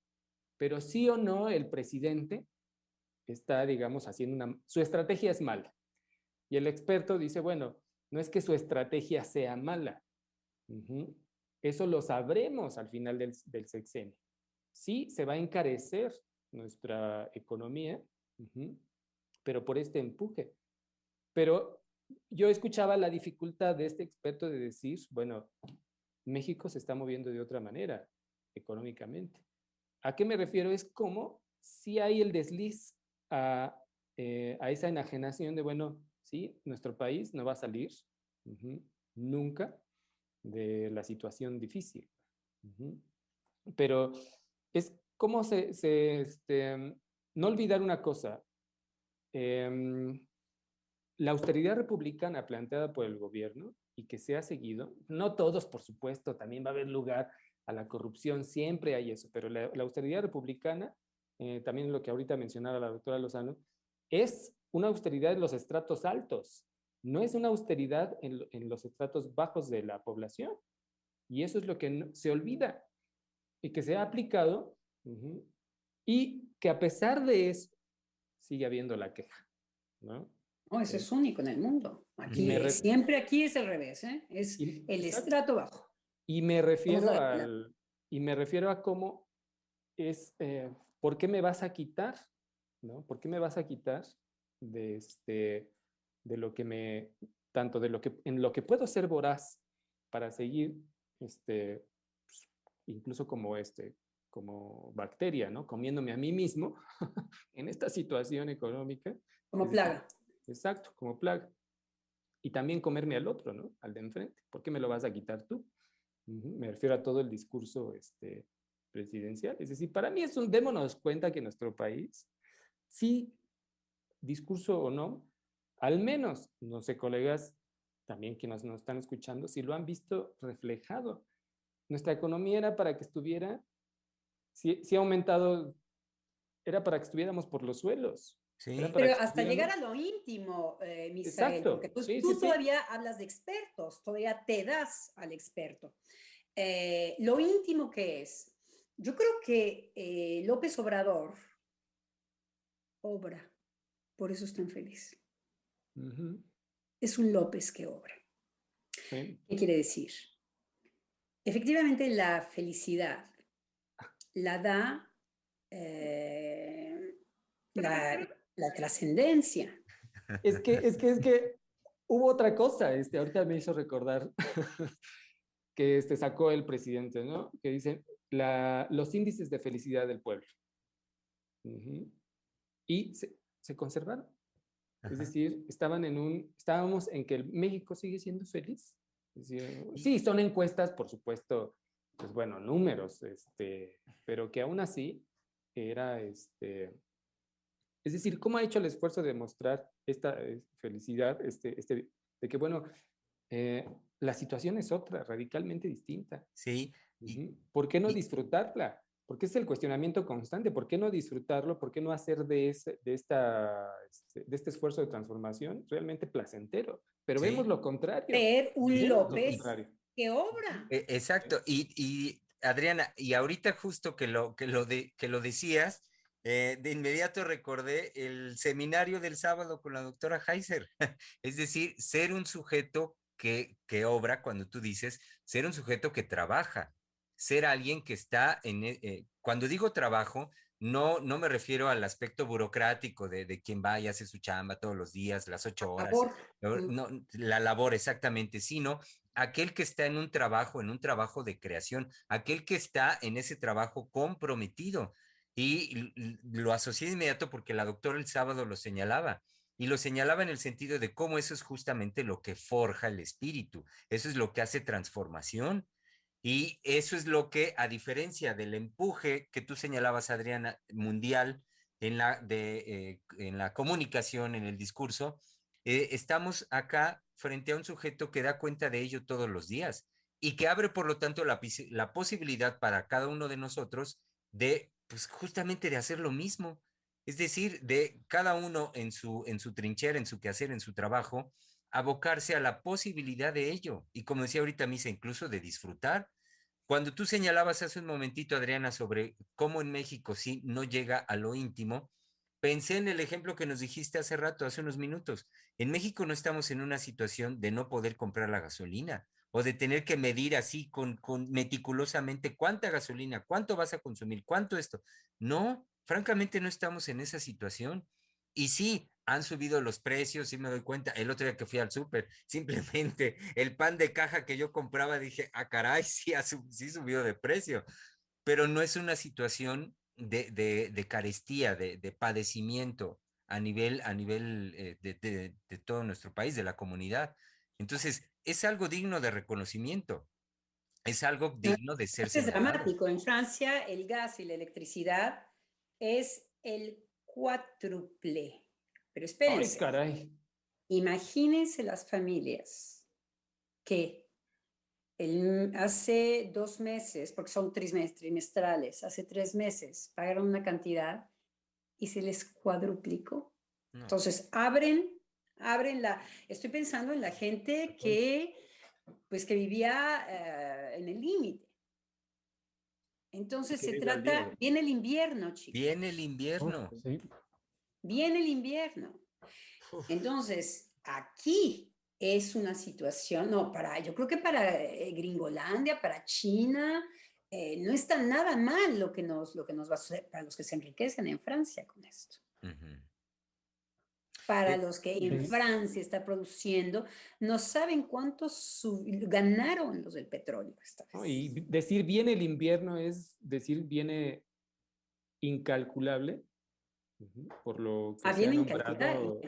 pero sí o no el presidente está, digamos, haciendo su estrategia es mala. Y el experto dice, bueno, no es que su estrategia sea mala. Eso lo sabremos al final del sexenio. Sí, se va a encarecer nuestra economía, pero por este empuje. Pero yo escuchaba la dificultad de este experto de decir, bueno, México se está moviendo de otra manera económicamente. ¿A qué me refiero? Es como si hay el desliz a esa enajenación de, bueno, sí, nuestro país no va a salir nunca de la situación difícil. Pero es como no olvidar una cosa. La austeridad republicana planteada por el gobierno y que se ha seguido, no todos, por supuesto, también va a haber lugar a la corrupción, siempre hay eso, pero la austeridad republicana, también lo que ahorita mencionaba la doctora Lozano, es una austeridad en los estratos altos, no es una austeridad en los estratos bajos de la población. Y eso es lo que se olvida y que se ha aplicado y que a pesar de eso sigue habiendo la queja, ¿no? No, eso es único en el mundo. Aquí, Me re- siempre aquí es al revés, ¿eh? Es el exacto. estrato bajo. Y me Somos refiero la- y me refiero a cómo es, ¿por qué me vas a quitar? ¿No? ¿Por qué me vas a quitar de, de lo que tanto de lo que, en lo que puedo ser voraz para seguir, pues, incluso como bacteria, ¿no? Comiéndome a mí mismo en esta situación económica. como Es decir, plaga. exacto, como plaga. Y también comerme al otro, ¿no? Al de enfrente. ¿Por qué me lo vas a quitar tú? Me refiero a todo el discurso presidencial. Es decir, para mí démonos cuenta que nuestro país, sí, discurso o no, al menos, no sé, colegas también que nos están escuchando, si lo han visto reflejado. Nuestra economía era para que estuviera, si ha aumentado, era para que estuviéramos por los suelos. Era Sí, para Pero que hasta llegar estuviéramos... a lo íntimo, Misael, porque Exacto, sí, sí, tú sí. todavía hablas de expertos, todavía te das al experto. Lo íntimo que es. Yo creo que López Obrador obra, por eso es tan feliz. Ujú, Es un López que obra. sí. ¿Qué quiere decir? Efectivamente, la felicidad la da la trascendencia. Es que hubo otra cosa, ahorita me hizo recordar que sacó el presidente, ¿no? Que dice los índices de felicidad del pueblo. Ujú. Y se conservaron. Es ajá. decir, estábamos en que el México sigue siendo feliz. Es decir, Y- sí, son encuestas, por supuesto, pues bueno, números, pero que aún así era, es decir, ¿cómo ha hecho el esfuerzo de mostrar esta felicidad, de que, bueno, eh, la situación es otra, radicalmente distinta? sí, y, Ujú. ¿Por qué no y- disfrutarla? Porque es el cuestionamiento constante. ¿Por qué no disfrutarlo? ¿Por qué no hacer de este esfuerzo de transformación realmente placentero? Pero vemos sí, lo contrario. Ver un Vemos lo López contrario. que obra. exacto. Y Adriana, y ahorita justo que lo decías, de inmediato recordé el seminario del sábado con la doctora Heiser. Es decir, ser un sujeto que obra, cuando tú dices, ser un sujeto que trabaja, ser alguien que está cuando digo trabajo, no me refiero al aspecto burocrático de quien va y hace su chamba todos los días, las 8 horas, Favor. no, la labor exactamente, sino aquel que está en un trabajo de creación, aquel que está en ese trabajo comprometido. Y lo asocié de inmediato porque la doctora el sábado lo señalaba. Y lo señalaba en el sentido de cómo eso es justamente lo que forja el espíritu, eso es lo que hace transformación. Y eso es lo que, a diferencia del empuje que tú señalabas, Adriana, mundial en la comunicación, en el discurso, estamos acá frente a un sujeto que da cuenta de ello todos los días y que abre, por lo tanto, la posibilidad para cada uno de nosotros de, pues justamente de hacer lo mismo. Es decir, de cada uno en su trinchera, en su quehacer, en su trabajo, abocarse a la posibilidad de ello. Y como decía ahorita Misa, incluso de disfrutar. Cuando tú señalabas hace un momentito, Adriana, sobre cómo en México sí no llega a lo íntimo, pensé en el ejemplo que nos dijiste hace rato, hace unos minutos. En México no estamos en una situación de no poder comprar la gasolina o de tener que medir así con meticulosamente cuánta gasolina, cuánto vas a consumir, cuánto esto. No, francamente no estamos en esa situación. Y sí, han subido los precios, sí me doy cuenta. El otro día que fui al súper, simplemente el pan de caja que yo compraba, dije, ah, caray, sí subió de precio, pero no es una situación de carestía, de padecimiento a nivel de todo nuestro país, de la comunidad. Entonces, es algo digno de reconocimiento, es algo digno de ser Este es celebrado. dramático. En Francia, el gas y la electricidad es el cuádruple. Pero Ay, espérense, caray. imagínense las familias que hace 2 meses, porque son trimestrales, hace 3 meses pagaron una cantidad y se les cuadruplicó. No, Entonces, estoy pensando en la gente que vivía en el límite. Entonces Que se viva el trata, Diego. viene el invierno, chicos, Viene el invierno. Sí. viene el invierno. Uf, Entonces, aquí es una situación, no, yo creo que para Gringolandia, para China, no está nada mal lo que nos va a suceder para los que se enriquecen en Francia con esto. ujú. Para Eh, los que en Sí. Francia está produciendo, no saben cuánto ganaron los del petróleo esta ¿no? vez. Y decir viene el invierno es decir viene incalculable, por lo que se ha Viene incalculable. nombrado,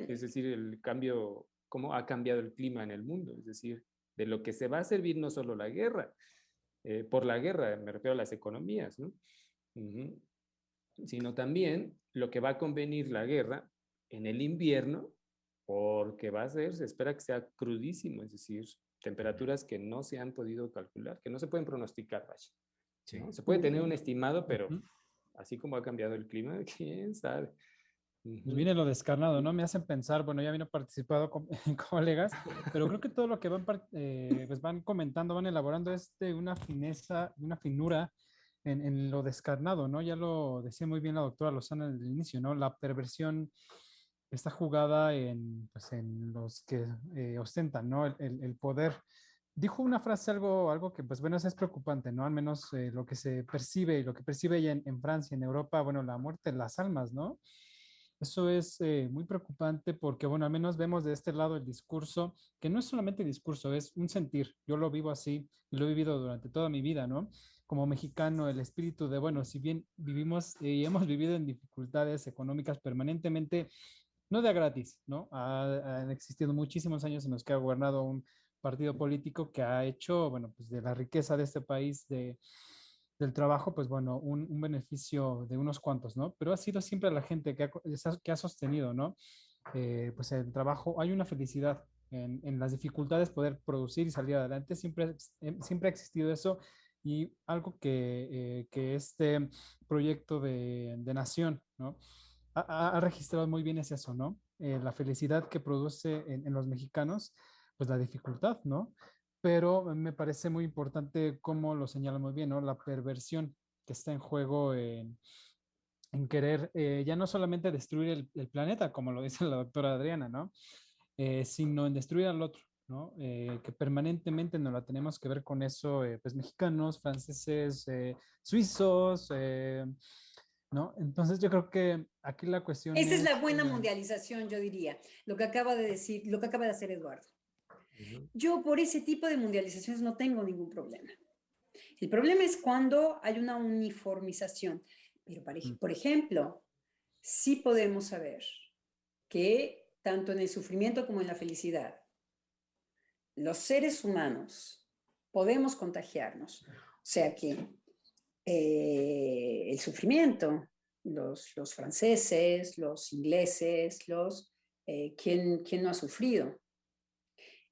es decir, el cambio, cómo ha cambiado el clima en el mundo, es decir, de lo que se va a servir no solo la guerra, por la guerra me refiero a las economías, ¿no? Ujú. Sino también lo que va a convenir la guerra en el invierno, porque va a ser, se espera que sea crudísimo, es decir, temperaturas que no se han podido calcular, que no se pueden pronosticar, vaya, sí. ¿no? Se puede tener un estimado, pero Ujú. así como ha cambiado el clima, quién sabe. Pues viene lo descarnado, ¿no? Me hacen pensar, bueno, ya vino participado con colegas, pero creo que todo lo que pues van comentando, van elaborando es de una fineza, una finura en lo descarnado, ¿no? Ya lo decía muy bien la doctora Lozana en el inicio, ¿no? La perversión está jugada pues, en los que ostentan, ¿no? El poder. Dijo una frase algo que, pues bueno, eso es preocupante, ¿no? Al menos lo que se percibe y lo que percibe ella en Francia, en Europa, bueno, la muerte de las almas, ¿no? Eso es muy preocupante porque, bueno, al menos vemos de este lado el discurso, que no es solamente discurso, es un sentir. Yo lo vivo así y lo he vivido durante toda mi vida, ¿no? Como mexicano, el espíritu de, bueno, si bien vivimos y hemos vivido en dificultades económicas permanentemente, no de a gratis, ¿no? Han existido muchísimos años en los que ha gobernado un partido político que ha hecho, bueno, pues de la riqueza de este país, del trabajo, pues bueno, un beneficio de unos cuantos, ¿no? Pero ha sido siempre la gente que ha sostenido, ¿no? Pues el trabajo, hay una felicidad en las dificultades, poder producir y salir adelante, siempre ha existido eso y algo que este proyecto de nación, ¿no? Ha registrado muy bien es eso, ¿no? La felicidad que produce en los mexicanos, pues la dificultad, ¿no? Pero me parece muy importante cómo lo señala muy bien, ¿no? La perversión que está en juego en querer ya no solamente destruir el planeta, como lo dice la doctora Adriana, ¿no? Sino en destruir al otro, ¿no? Que permanentemente nos la tenemos que ver con eso, pues mexicanos, franceses, suizos, ¿no? Entonces yo creo que aquí la cuestión Esa es es, la buena mundialización, yo diría, lo que acaba de decir, lo que acaba de hacer Eduardo. Yo por ese tipo de mundializaciones no tengo ningún problema. El problema es cuando hay una uniformización. Pero, por ejemplo, sí podemos saber que tanto en el sufrimiento como en la felicidad, los seres humanos podemos contagiarnos. O sea que el sufrimiento, los franceses, los ingleses, ¿quién no ha sufrido?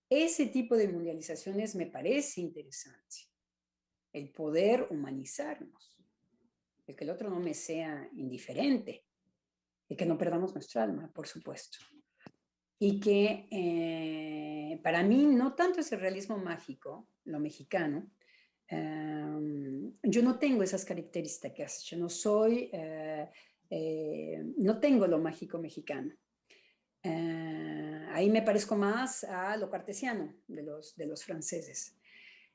Ese tipo de mundializaciones me parece interesante. El poder humanizarnos, el que el otro no me sea indiferente, el que no perdamos nuestra alma, por supuesto. Y que para mí no tanto es el realismo mágico, lo mexicano. Yo no tengo esas características, yo no soy, no tengo lo mágico mexicano. Ahí me parezco más a lo cartesiano de los franceses.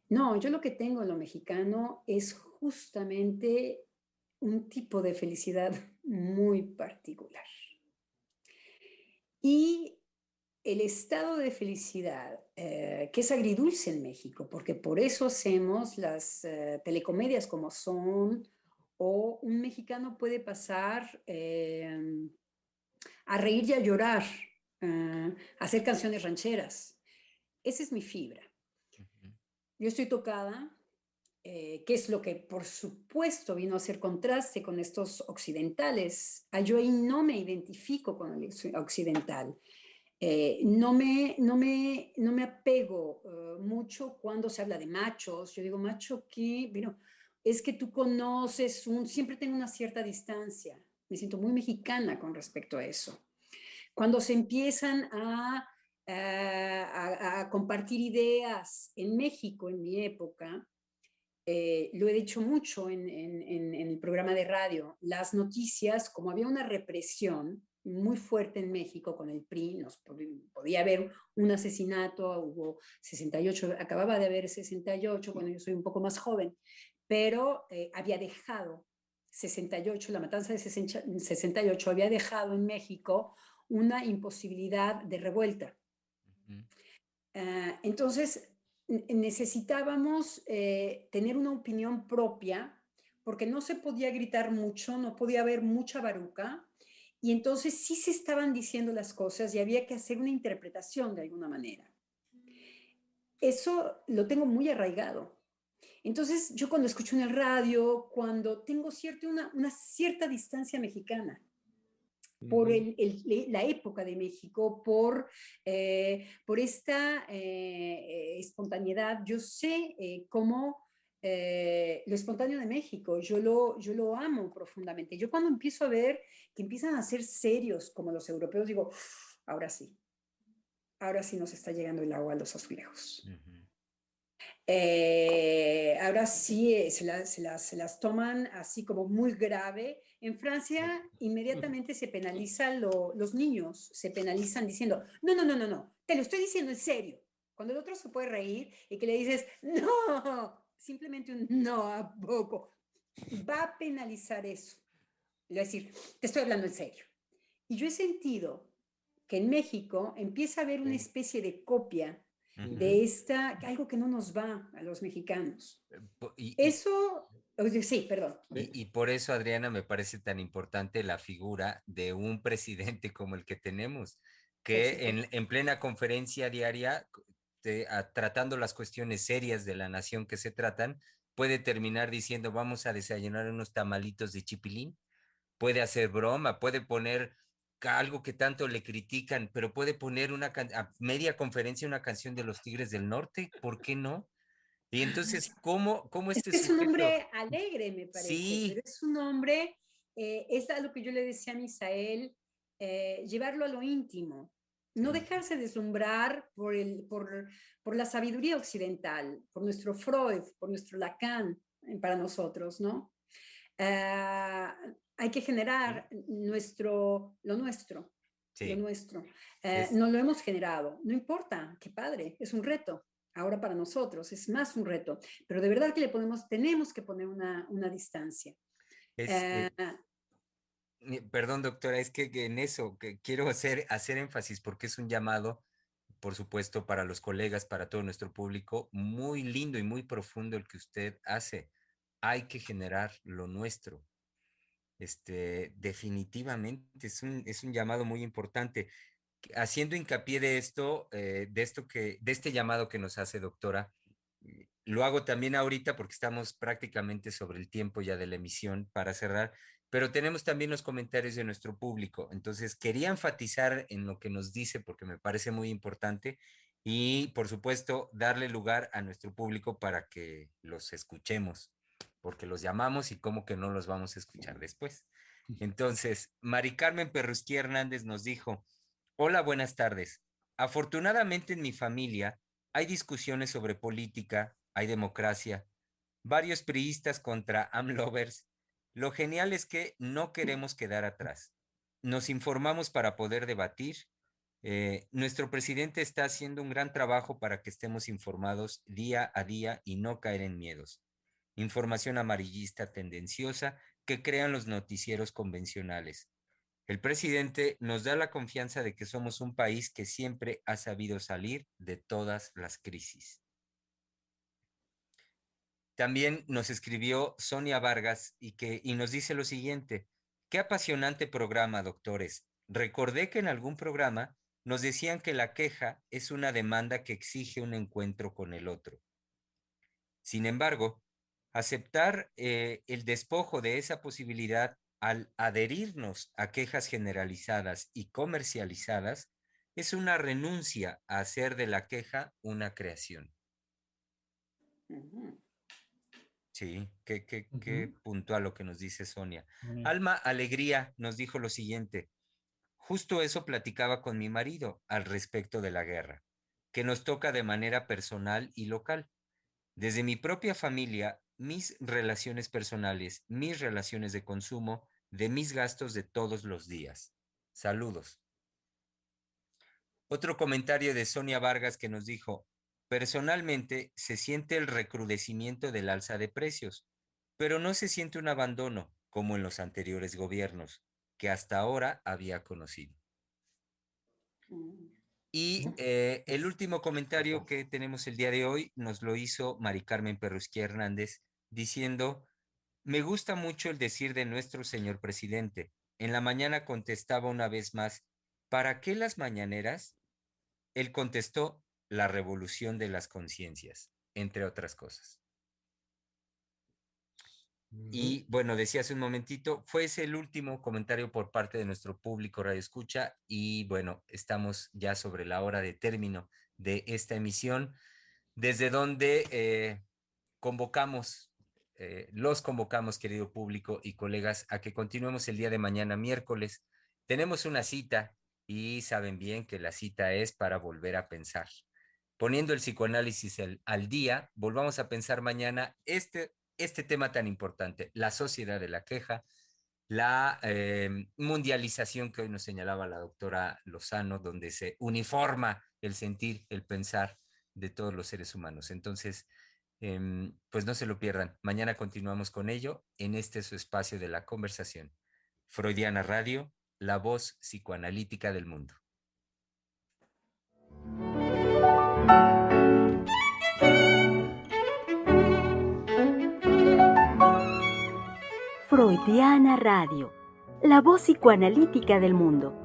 No, yo lo que tengo en lo mexicano es justamente un tipo de felicidad muy particular. Y el estado de felicidad, que es agridulce en México, porque por eso hacemos las telecomedias como son, o un mexicano puede pasar a reír y a llorar, a hacer canciones rancheras. Esa es mi fibra. Yo estoy tocada, que es lo que por supuesto vino a hacer contraste con estos occidentales. Yo ahí no me identifico con el occidental. No me apego mucho cuando se habla de machos. Yo digo, macho, ¿qué? Pero es que tú conoces siempre tengo una cierta distancia. Me siento muy mexicana con respecto a eso. Cuando se empiezan a compartir ideas en México, en mi época, lo he dicho mucho en el programa de radio, las noticias, como había una represión muy fuerte en México con el PRI, podía haber un asesinato, hubo 68, acababa de haber 68, bueno, yo soy un poco más joven, pero había dejado 68, la matanza de 68 había dejado en México una imposibilidad de revuelta. Entonces, necesitábamos tener una opinión propia, porque no se podía gritar mucho, no podía haber mucha baruca, y entonces sí se estaban diciendo las cosas y había que hacer una interpretación de alguna manera. Eso lo tengo muy arraigado. Entonces, yo cuando escucho en el radio, cuando tengo una cierta distancia mexicana, por la época de México, por esta espontaneidad. Yo sé cómo lo espontáneo de México, yo lo amo profundamente. Yo cuando empiezo a ver que empiezan a ser serios como los europeos, digo, ahora sí nos está llegando el agua a los azulejos. Ahora sí se las toman así como muy grave. En Francia inmediatamente se penalizan los niños, se penalizan diciendo, no, te lo estoy diciendo en serio. Cuando el otro se puede reír y que le dices, no, simplemente un no, ¿a poco? Va a penalizar eso. Le va a decir, te estoy hablando en serio. Y yo he sentido que en México empieza a haber una especie de copia de algo que no nos va a los mexicanos. Eso, sí, perdón. Y por eso, Adriana, me parece tan importante la figura de un presidente como el que tenemos, que en plena conferencia diaria, tratando las cuestiones serias de la nación que se tratan, puede terminar diciendo, vamos a desayunar unos tamalitos de chipilín, puede hacer broma, puede poner algo que tanto le critican, pero puede poner a media conferencia una canción de los Tigres del Norte, ¿por qué no? Y entonces, ¿cómo este Es un sujeto? hombre alegre, me parece, Sí, pero es un hombre, es a lo que yo le decía a Misael, llevarlo a lo íntimo, no dejarse deslumbrar por la sabiduría occidental, por nuestro Freud, por nuestro Lacan, para nosotros, ¿no? Hay que generar lo nuestro. No lo hemos generado, no importa, qué padre, es un reto. Ahora para nosotros es más un reto, pero de verdad que tenemos que poner una distancia. Perdón, doctora, es que en eso que quiero hacer énfasis porque es un llamado, por supuesto, para los colegas, para todo nuestro público, muy lindo y muy profundo el que usted hace. Hay que generar lo nuestro. Definitivamente es un llamado muy importante. Haciendo hincapié de esto, de este llamado que nos hace, doctora, lo hago también ahorita porque estamos prácticamente sobre el tiempo ya de la emisión para cerrar, pero tenemos también los comentarios de nuestro público. Entonces, quería enfatizar en lo que nos dice porque me parece muy importante y, por supuesto, darle lugar a nuestro público para que los escuchemos, porque los llamamos y cómo que no los vamos a escuchar después. Entonces, Mari Carmen Perrusquía Hernández nos dijo, hola, buenas tardes. Afortunadamente en mi familia hay discusiones sobre política, hay democracia, varios priistas contra AMLovers. Lo genial es que no queremos quedar atrás. Nos informamos para poder debatir. Nuestro presidente está haciendo un gran trabajo para que estemos informados día a día y no caer en miedos. Información amarillista tendenciosa que crean los noticieros convencionales. El presidente nos da la confianza de que somos un país que siempre ha sabido salir de todas las crisis. También nos escribió Sonia Vargas y nos dice lo siguiente, qué apasionante programa, doctores. Recordé que en algún programa nos decían que la queja es una demanda que exige un encuentro con el otro. Sin embargo, aceptar el despojo de esa posibilidad al adherirnos a quejas generalizadas y comercializadas es una renuncia a hacer de la queja una creación. Sí, qué puntual lo que nos dice Sonia. Alma Alegría nos dijo lo siguiente, justo eso platicaba con mi marido al respecto de la guerra, que nos toca de manera personal y local. desde mi propia familia, mis relaciones personales, mis relaciones de consumo, de mis gastos de todos los días. Saludos. Otro comentario de Sonia Vargas que nos dijo, personalmente se siente el recrudecimiento del alza de precios, pero no se siente un abandono como en los anteriores gobiernos que hasta ahora había conocido. Y el último comentario que tenemos el día de hoy nos lo hizo Mari Carmen Perrusquía Hernández diciendo, me gusta mucho el decir de nuestro señor presidente. En la mañana contestaba una vez más, ¿para qué las mañaneras? Él contestó, la revolución de las conciencias, entre otras cosas. Y bueno, decía hace un momentito, fue ese el último comentario por parte de nuestro público Radio Escucha y bueno, estamos ya sobre la hora de término de esta emisión, desde donde los convocamos, querido público y colegas, a que continuemos el día de mañana, miércoles. Tenemos una cita y saben bien que la cita es para volver a pensar. Poniendo el psicoanálisis al día, volvamos a pensar mañana este tema tan importante, la sociedad de la queja, la mundialización que hoy nos señalaba la doctora Lozano, donde se uniforma el sentir, el pensar de todos los seres humanos. Entonces, pues no se lo pierdan. Mañana continuamos con ello en su espacio de la conversación. Freudiana Radio, la voz psicoanalítica del mundo. Freudiana Radio, la voz psicoanalítica del mundo.